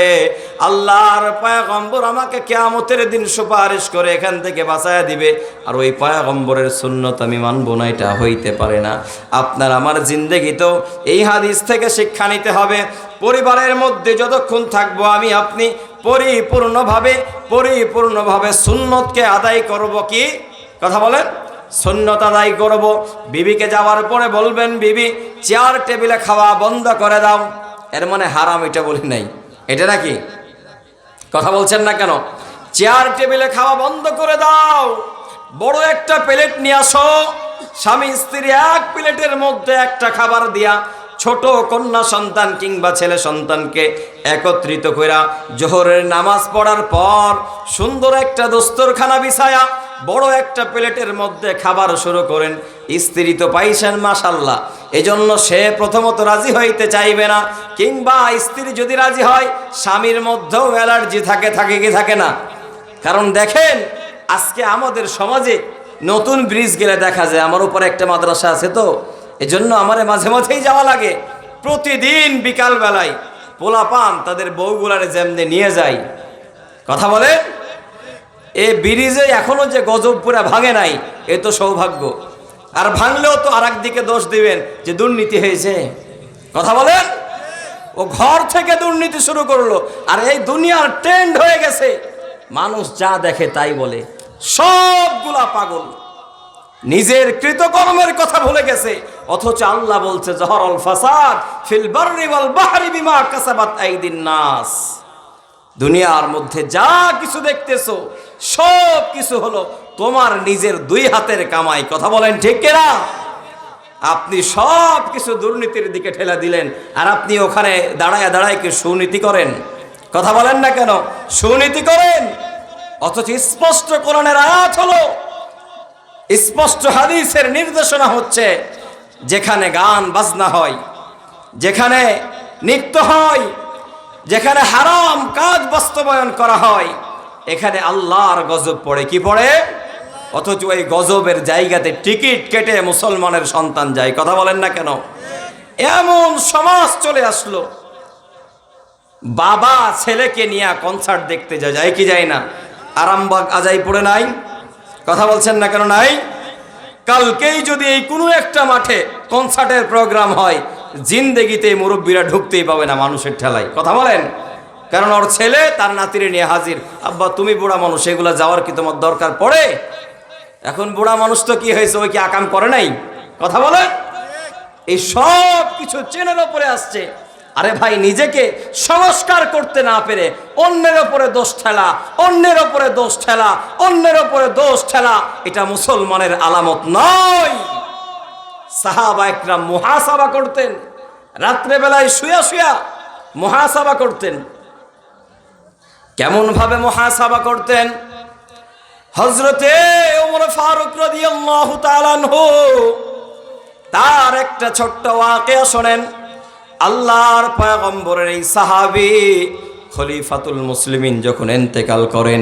আল্লাহর পয়গম্বর আমাকে কিয়ামতের দিন সুপারিশ করে এখান থেকে বাঁচায়া দিবে, আর ওই পয়গম্বরের সুন্নত আমি মানব না, এটা হইতে পারে না। আপনার আমার জিন্দেগিতেও এই হাদিস থেকে শিক্ষা নিতে হবে। পরিবারের মধ্যে যতক্ষণ থাকবো, আমি আপনি পরিপূর্ণভাবে সুন্নতকে আদায় করব। কি কথা বলেন? সুন্নত আদায় করব। বিবিকে যাওয়ার পরে বলবেন, বিবি চেয়ার টেবিলে খাওয়া বন্ধ করে দাও। এর মানে হারাম এটা বলি নাই, এটা নাকি? কথা বলছেন না কেন? চেয়ার টেবিলে খাওয়া বন্ধ করে দাও। বড় একটা প্লেট নিয়ে আসো, স্বামী স্ত্রী এক প্লেটের মধ্যে একটা খাবার দিয়া ছোট কন্যা সন্তান কিংবা ছেলে সন্তানকে একত্রিত কইরা জোহরের নামাজ পড়ার পর সুন্দর একটা দস্তরখানা বিছায়া বড় একটা প্লেটের মধ্যে খাবার শুরু করেন। স্ত্রী তো পাইছেন মাশাআল্লাহ, এজন্য সে প্রথমত রাজি হইতে চাইবে না, কিংবা স্ত্রী যদি রাজি হয় স্বামীর মধ্যেও অ্যালার্জি থাকে কি থাকে না? কারণ দেখেন আজকে আমাদের সমাজে নতুন ব্রিজ গেলে দেখা যায়, আমার উপরে একটা মাদ্রাসা আছে, তো এজন্য আমারে মাঝে মাঝেই যাওয়া লাগে। প্রতিদিন বিকাল বেলায় পোলাপান তাদের বউগুলারে যেমনে নিয়ে যায়। কথা বলে, এ ব্রিজে এখনো যে গজব পুরা ভাঙে নাই, এ তো সৌভাগ্য। আর ভাঙলেও তো আর একদিকে দোষ দিবেন যে দুর্নীতি হয়েছে। কথা বলেন, ও ঘর থেকে দুর্নীতি শুরু করলো, আর এই দুনিয়ার ট্রেন্ড হয়ে গেছে, মানুষ যা দেখে তাই বলে, সবগুলা পাগল, নিজের কৃতকর্মের কথা ভুলে গেছে। অথচ আল্লাহ বলছে, জহরুল ফাসাদ ফিল বাররি ওয়াল বাহরি বিমা কাসাবাত আইদিন নাস। দুনিয়ার মধ্যে যা কিছু দেখতেছো সব কিছু হলো তোমার নিজের 2 হাতের কামাই। কথা বলেন ঠিক কিনা? আপনি সব কিছু দুর্নীতির দিকে ঠেলা দিলেন, আর আপনি ওখানে দাঁড়ায় কি সুনীতি করেন? কথা বলেন না কেন? সুনীতি করেন। অথচ স্পষ্ট কোরআনের আয়াত হলো, স্পষ্ট হাদিসের নির্দেশনা হচ্ছে, যেখানে গান বাজনা হয়, যেখানে নৃত্য হয়, যেখানে হারাম কাজ বাস্তবায়ন করা হয়, এখানে আল্লাহর গজব পড়ে। কি পড়ে? অথচ এই গজবের জায়গাতে টিকিট কেটে মুসলমানের সন্তান যায়। কথা বলেন না কেন? এমন সমাজ চলে আসলো, বাবা ছেলেকে নিয়ে কনসার্ট দেখতে যায় কি যায় না? আরামবাগ আজাইপুরে নাই? কথা বলছেন না কেন নাই? কালকেই যদি এই কোনো একটা মাঠে কনসার্টের প্রোগ্রাম হয়, জিন্দেগিতে মুরব্বীরা ঢুকতেই পাবে না মানুষের ঠেলায়। কথা বলেন। কারণ ওর ছেলে তার নাতিরে নিয়ে হাজির। আব্বা তুমি বুড়া মানুষ, এগুলা যাওয়ার কি তোমার দরকার পড়ে? এখন বুড়া মানুষ তো কি হয়েছে, ওই কি আকাম করে নাই? কথা বলেন। এই সব কিছু চেনের ওপরে আসছে। আরে ভাই, নিজেকে সংস্কার করতে না পেরে অন্যের ওপরে দোষ ঠেলা, অন্যের ওপরে দোষ ঠেলা, অন্যের ওপরে দোষ ঠেলা, এটা মুসলমানের আলামত নয়। সাহাবা একরাম মুহাসাবা করতেন, রাত্রে বেলায় শুয়া শুয়া মুহাসাবা করতেন। কেমন ভাবে মুহাসাবা করতেন? হযরতে ওমর ফারুক রাদিয়াল্লাহু তাআলা আনহু, তার একটা ছোট্ট ওয়াকিয়া শোনেন। আল্লাহর পয়গম্বরের এই সাহাবী খলিফাতুল মুসলিমিন যখন ইন্তেকাল করেন,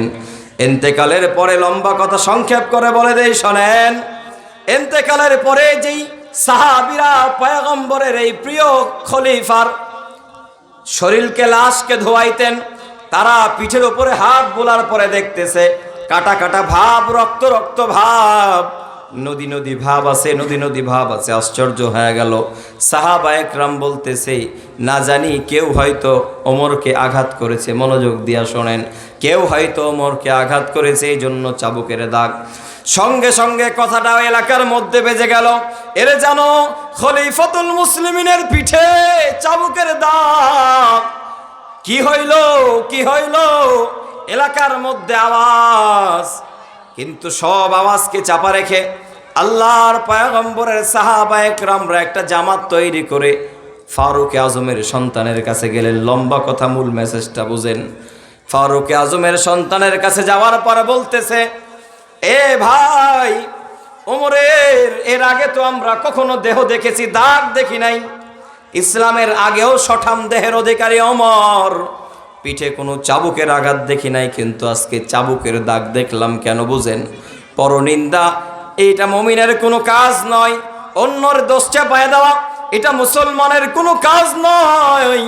ইন্তেকালের পরে লম্বা কথা সংক্ষেপ করে বলে দেই, শোনেন। ইন্তেকালের পরে যেই সাহাবীরা পয়গম্বরের এই প্রিয় খলিফার শরীরকে, লাশকে ধোয়াইতেন, তারা পিঠের উপরে হাত বোলার পরে দেখতেছে কাটা কাটা ভাব, রক্ত রক্ত ভাব, নদী নদী ভাব আছে, নদী নদী ভাব আছে। আশ্চর্য হয়ে গেল। সাহাবা একরাম বলতেছে, না জানি কেউ হয়তো ওমরকে আঘাত করেছে। মনোযোগ দিয়া শোনেন, কেউ হয়তো ওমরকে আঘাত করেছে, এই জন্য চাবুকের দাগ। সঙ্গে সঙ্গে কথাটা এলাকার মধ্যে বেজে গেল, এরে জানো খলিফাতুল মুসলিমিনের পিঠে চাবুকের দাগ। কি হইল, কি হইল? এলাকার মধ্যে আওয়াজ। কিন্তু সব আওয়াজকে চাপা রেখে আল্লাহর পয়গম্বরের সাহাবা একরামরা একটা জামাত তৈরি করে ফারুক আজমের সন্তানের কাছে গেলেন। লম্বা কথা, মূল মেসেজটা বুঝেন। ফারুক আজমের সন্তানের কাছে যাওয়ার পরে বলতেছে, এ ভাই ওমরের, এর আগে তো আমরা কখনো দেহ দেখেছি, দাগ দেখি নাই। ইসলামের আগেও সঠাম দেহের অধিকারী ওমর, পিঠে কোনো চাবুকের আঘাত দেখি নাই, কিন্তু আজকে চাবুকের দাগ দেখলাম। কেন বুঝেন? পরনিন্দা, এইটা মুমিনের কোনো কাজ নয়। অন্যর দোষ চাপায় দেওয়া, এটা মুসলমানের কোনো কাজ নয়।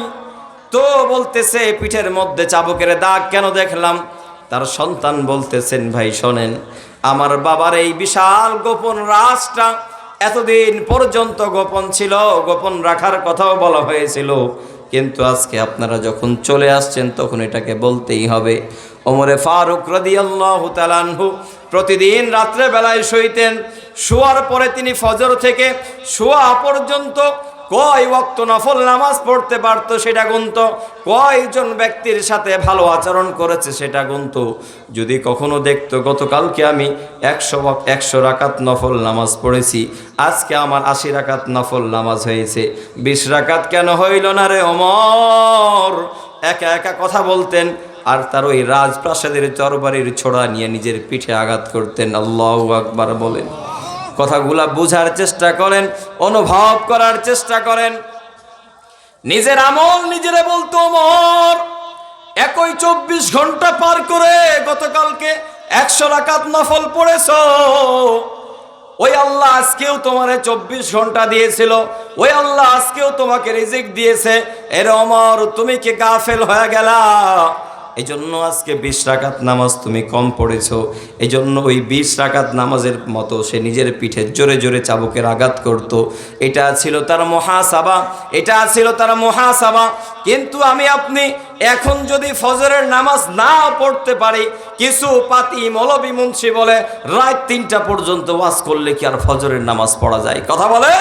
তো বলতেছে পিঠের মধ্যে চাবুকের দাগ কেন দেখলাম? তার সন্তান বলতেছেন, ভাই শোনেন, আমার বাবার এই বিশাল গোপন রাজটা এতদিন পর্যন্ত গোপন ছিল, গোপন রাখার কথাও বলা হয়েছিল, কিন্তু আজকে আপনারা যখন চলে আসছেন তখন এটাকে বলতেই হবে। ওমরে ফারুক রাদিয়াল্লাহু তাআলা আনহু প্রতিদিন রাত্রে বেলায় শুইতেন। শোয়ার পরে তিনি ফজর থেকে শোয়া পর্যন্ত কয় ওয়াক্ত নফল নামাজ পড়তে পারত সেটা গুনত, কয়জন ব্যক্তির সাথে ভালো আচরণ করেছে সেটা গুনত। যদি কখনো দেখতো গতকালকে আমি 100 রাকাত নফল নামাজ পড়েছি, আজকে আমার 80 রাকাত নফল নামাজ হয়েছে, 20 রাকাত কেন হইল না রে ওমর? একা একা কথা বলতেন আর তার ওই রাজপ্রাসাদের তরবারির ছোড়া নিয়ে নিজের পিঠে আঘাত করতেন। আল্লাহু আকবার বলেন। কথাগুলা বুঝার চেষ্টা করেন, অনুভব করার চেষ্টা করেন। নিজের আমল নিজেরে বলতো, ওমর একই 24 ঘন্টা পার করে গতকালকে 100 রাকাত নফল পড়েছো। ওই আল্লাহ আজকেও তোমারে 24 ঘন্টা দিয়েছিল, ওই আল্লাহ আজকেও তোমাকে রিজিক দিয়েছে। এর ওমর, তুমি কি গাফেল হয়ে গেলা? এই জন্য আজকে 20 রাকাত নামাজ তুমি কম পড়েছো। এই জন্য ওই 20 রাকাত নামাজের মতো সে নিজের পিঠে জোরে জোরে চাবুকের আঘাত করত। এটা ছিল তার মুহাসাবা, এটা ছিল তার মুহাসাবা। কিন্তু আমি আপনি এখন যদি ফজরের নামাজ না পড়তে পারি, কিছু পাতি মৌলবি মুন্সি বলে রাত 3টা পর্যন্ত ওয়াজ করলে কি আর ফজরের নামাজ পড়া যায়? কথা বলে।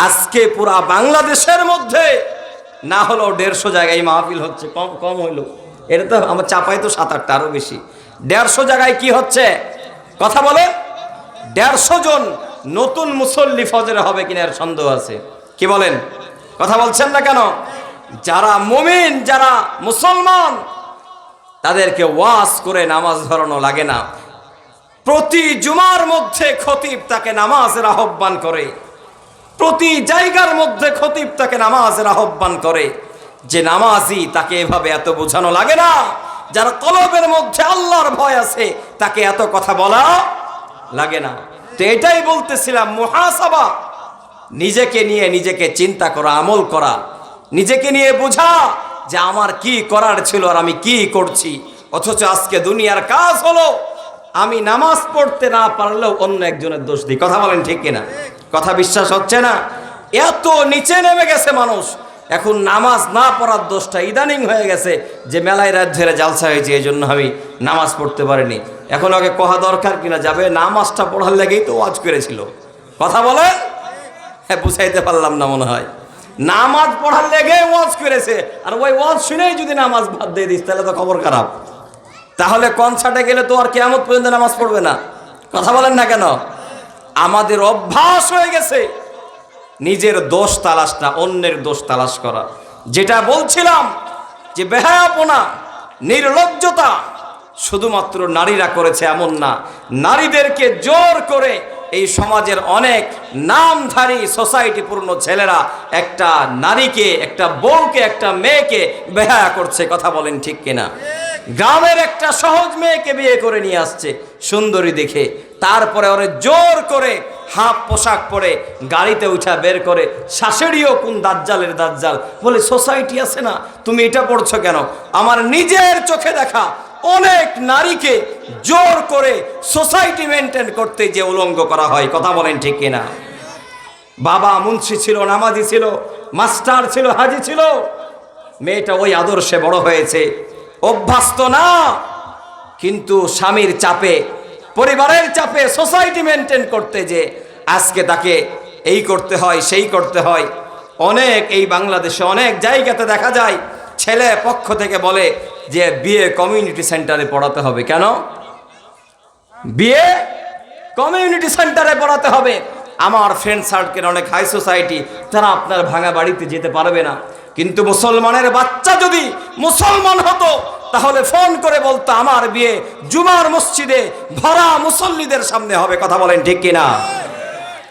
আজকে পুরা বাংলাদেশের মধ্যে না হলেও 150 জায়গায় মাহফিল হচ্ছে, কম হইলো, এটা তো আমার চাপাই তো 7-8টা, আরো বেশি। 150 জায়গায় কি হচ্ছে? কথা বলে। 150 জন নতুন মুসল্লি ফজরে হবে কিনা এর সন্দেহ আছে। কি বলেন? কথা বলছেন না কেন? যারা মুমিন, যারা মুসলমান, তাদেরকে ওয়াজ করে নামাজ ধরানো লাগে না। প্রতি জুমার মধ্যে খতিব তাকে নামাজের আহ্বান করে, প্রতি জায়গার মধ্যে খতিব তাকে নামাজের আহ্বান করে। যে নামাজি তাকে এভাবে এত বোঝানো লাগে না, যার কলবের মধ্যে আল্লাহর ভয় আছে তাকে এত কথা বলা লাগে না। তো এটাই বলতেছিলাম, মুহাসাবা, নিজেকে নিয়ে নিজেকে চিন্তা করা, আমল করা, নিজেকে নিয়ে বোঝা যে আমার কি করার ছিল আর আমি কি করছি। অথচ আজকে দুনিয়ার কাজ হলো আমি নামাজ পড়তে না পারলেও অন্য একজনের দোষ দিই। কথা বলেন ঠিক কিনা? কথা বিশ্বাস হচ্ছে না? এত নিচে নেমে গেছে মানুষ। এখন নামাজ না পড়ার দোষটা ইদানিং হয়ে গেছে যে মেলায় রাত ধরে জালসা হয়েছে এই জন্য আমি নামাজ পড়তে পারিনি। এখন ওকে কহা দরকার কিনা, যাবে নামাজটা পড়ার লেগেই তো ওয়াজ করেছিল। কথা বলে হ্যাঁ, বুঝাইতে পারলাম না মনে হয়। নামাজ পড়ার লেগে ওয়াজ করেছে, আর ওই ওয়াজ শুনেই যদি নামাজ বাদ দিয়ে দিস তাহলে তো খবর খারাপ। তাহলে কনসার্টে গেলে তো আর কিয়ামত পর্যন্ত নামাজ পড়বে না। কথা বলেন না কেন? আমাদের অভ্যাস হয়ে গেছে নিজের দোষ তালাশ না, অন্যের দোষ তালাশ করা। যেটা বলছিলাম যে বেহায়াপনা, নির্লজ্জতা শুধুমাত্র নারীরা করেছে এমন না, নারীদেরকে জোর করে এই সমাজের অনেক নামধারী সোসাইটিপূর্ণ ছেলেরা একটা নারীকে, একটা বউকে, একটা মেয়েকে বেহায়া করছে। কথা বলেন ঠিক কিনা? গ্রামের একটা সহজ মেয়েকে বিয়ে করে নিয়ে আসছে সুন্দরী দেখে, তারপরে ওরে জোর করে হাফ পোশাক পরে গাড়িতে উঠা বের করে, শাশুড়িও কোন দাজ্জালের দাজ্জাল বলে, সোসাইটি আছে না, তুমি এটা পড়ছো কেন? আমার নিজের চোখে দেখা অনেক নারীকে জোর করে সোসাইটি মেনটেন করতে যে উলঙ্গ করা হয়। কথা বলেন ঠিক কিনা? বাবা মুন্সি ছিল, নামাজি ছিল, মাস্টার ছিল, হাজি ছিল, মেয়েটা ওই আদর্শে বড় হয়েছে, অভ্যস্ত না, কিন্তু স্বামীর চাপে, পরিবারের চাপে সোসাইটি মেনটেন করতে যে আজকে তাকে এই করতে হয়, সেই করতে হয়। অনেক এই বাংলাদেশে অনেক জায়গাতে দেখা যায় ছেলে পক্ষ থেকে বলে যে বিয়ে কমিউনিটি সেন্টারে পড়াতে হবে। কেন? বিয়ে কমিউনিটি সেন্টারে পড়াতে হবে। আমার ফ্রেন্ড সার্কেল অনেক হাই সোসাইটি, তারা আপনার ভাঙা বাড়িতে যেতে পারবে না। কিন্তু মুসলমানের বাচ্চা যদি মুসলমান হতো তাহলে ফোন করে বলতো আমার বিয়ে জুমার মসজিদে ভরা মুসল্লিদের সামনে হবে। কথা বলেন ঠিক কিনা?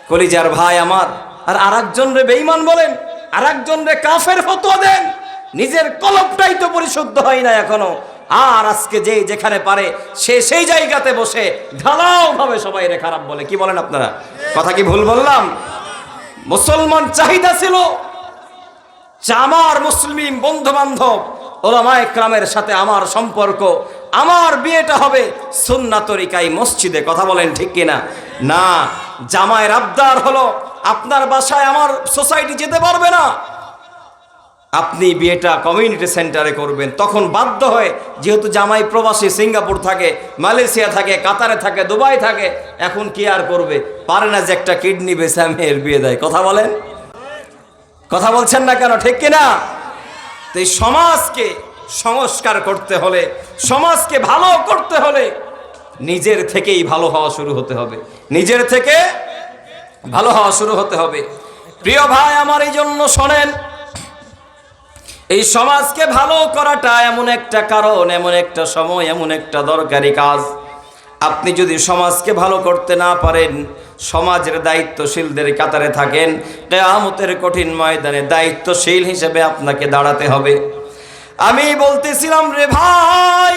কলিজার ভাই আমার, আর আরেকজন রে বেঈমান বলেন, আরেকজন রে কাফের ফতোয়া দেন। নিজের কলবটাই তো পরিশুদ্ধ হয় না এখনো, আর আজকে যে যেখানে পারে সে সেই জায়গাতে বসে ঢালাও ভাবে সবাই রে খারাপ বলে। কি বলেন আপনারা? কথা কি ভুল বললাম? মুসলমান চাহিদা ছিল আমার মুসলিম বন্ধু বান্ধব ওলামায়ে কেরামের সাথে আমার সম্পর্ক, আমার বিয়েটা হবে সুন্নাত তরিকায় মসজিদে। কথা বলেন ঠিক কিনা? না, জামাইয়ের আবদার হলো আপনার বাসায় আমার সোসাইটি যেতে পারবে না, আপনি বিয়েটা কমিউনিটি সেন্টারে করবেন। তখন বাধ্য হয়ে, যেহেতু জামাই প্রবাসী, সিঙ্গাপুর থাকে, মালয়েশিয়া থাকে, কাতারে থাকে, দুবাই থাকে, এখন কি আর করবে, পারে না যে একটা কিডনি বেচে মেয়ের বিয়ে দেয়। কথা বলেন, কথা বলছেন না কেন? ঠিক কিনা? তো এই সমাজকে সংস্কার করতে হলে, সমাজকে ভালো করতে হলে নিজের থেকেই ভালো হওয়া শুরু হতে হবে, নিজের থেকে ভালো হওয়া শুরু হতে হবে। প্রিয় ভাই আমার, এই জন্য শোনেন, এই সমাজকে ভালো করাটা এমন একটা কারণ, এমন একটা সময়, এমন একটা দরকারি কাজ। আপনি যদি সমাজকে ভালো করতে না পারেন, সমাজের দায়িত্বশীলদের কাতারে থাকেন, কিয়ামতের কঠিন ময়দানে দায়িত্বশীল হিসেবে আপনাকে দাঁড়াতে হবে। আমি বলতেছিলাম রে ভাই,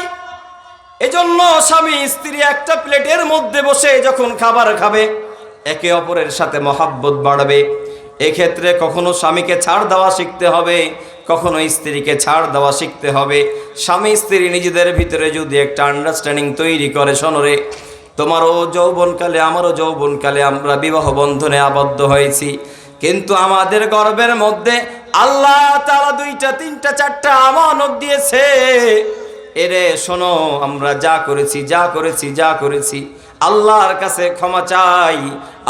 এজন্য স্বামী স্ত্রী একটা প্লেটের মধ্যে বসে যখন খাবার খাবে, একে অপরের সাথে মহাব্বত বাড়বে। এক্ষেত্রে কখনো স্বামীকে ছাড় দেওয়া শিখতে হবে, কখনো স্ত্রীকে ছাড় দেওয়া শিখতে হবে। স্বামী স্ত্রী নিজেদের ভিতরে যদি একটা আন্ডারস্ট্যান্ডিং তৈরি করে, শোনরে, তোমারও যৌবনকালে আমারও যৌবনকালে আমরা বিবাহ বন্ধনে আবদ্ধ হয়েছি, কিন্তু আমাদের গর্বের মধ্যে আল্লাহ তাআলা 2টা 3টা 4টা আমানত দিয়েছে। এরে শোনো, আমরা যা করেছি আল্লাহর কাছে ক্ষমা চাই,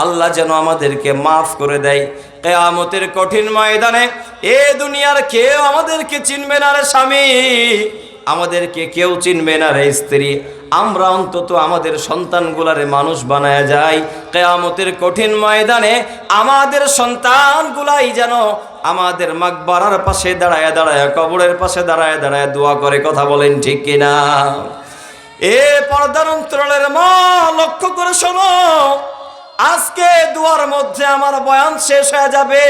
আল্লাহ যেন আমাদেরকে মাফ করে দেয়। কিয়ামতের কঠিন ময়দানে এ দুনিয়ার কেউ আমাদেরকে চিনবে না রে স্বামী, আমাদেরকে কেউ চিনবে না রে স্ত্রী। আমরা অন্তত আমাদের সন্তানগুলারে মানুষ বানায়া যাই। কিয়ামতের কঠিন ময়দানে আমাদের সন্তানগুলাই যেন আমাদের মাকবারার পাশে দাঁড়ায় দাঁড়ায়, কবরের পাশে দাঁড়ায় দাঁড়ায় দোয়া করে। কথা বলেন ঠিক কিনা? এ পর্দার অন্তরালের মা, লক্ষ্য করে শোনো, আজকে দুয়ার মধ্যে আমার বয়ান শেষ হয়ে যাবে।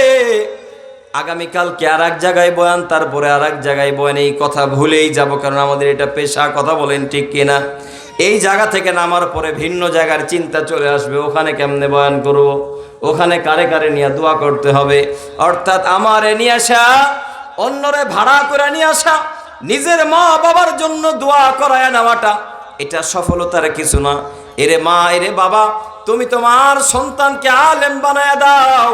আগামীকালকে আর এক জায়গায় বয়ান, তারপরে আর এক জায়গায় বয়ান, এই কথা ভুলেই যাব, কারণ আমাদের এটা পেশা। কথা বলেন ঠিক কিনা? এই জায়গা থেকে নামার পরে ভিন্ন জায়গার চিন্তা চলে আসবে, ওখানে কেমনে বয়ান করব, ওখানে কারে কারে নিয়ে দোয়া করতে হবে। অর্থাৎ আমারে নিয়ে আসা, অন্যরে ভাড়া করে নিয়ে আসা, নিজের মা বাবার জন্য দোয়া করায় নেওয়াটা, এটা সফলতার কিছু না। এরে মা, এরে বাবা, তুমি তোমার সন্তানকে আলেম বানায় দাও,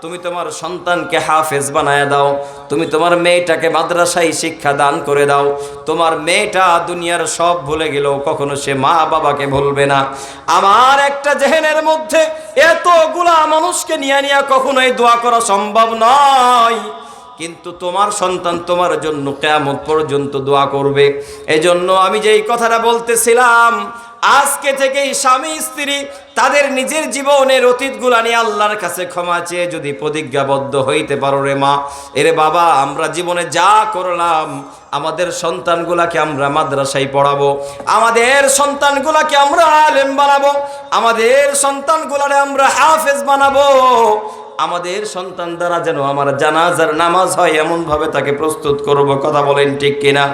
তুমি তোমার সন্তানকে হাফেজ বানায় দাও, তুমি তোমার মেয়েটাকে মাদ্রাসায় শিক্ষা দান করে দাও। তোমার মেয়েটা দুনিয়ার সব ভুলে গেলেও কখনো সে মা বাবাকে ভুলবে না। আমার একটা জেহেনের মধ্যে এতগুলা মানুষকে নিয়ে কখনোই দোয়া করা সম্ভব নয়, কিন্তু তোমার সন্তান তোমার জন্য কিয়ামত পর্যন্ত দোয়া করবে। এজন্য আমি যেই কথাটা বলতেছিলাম, আজকে থেকেই স্বামী স্ত্রী তাদের নিজের জীবনের অতীতগুলা নিয়ে আল্লাহর কাছে ক্ষমা চেয়ে যদি প্রতিজ্ঞাবদ্ধ হইতে পারো, রে মা, এরে বাবা, আমরা জীবনে যা করলাম, আমাদের সন্তানগুলাকে আমরা মাদ্রাসায় পড়াবো, আমাদের সন্তানগুলাকে আমরা আলেম বানাবো, আমাদের সন্তানগুলারে আমরা হাফেজ বানাবো, আমাদের সন্তান দ্বারা যেন আমার জানাজার নামাজ হয় এমন ভাবে তাকে প্রস্তুত করব। কথা বলেন ঠিক কিনা?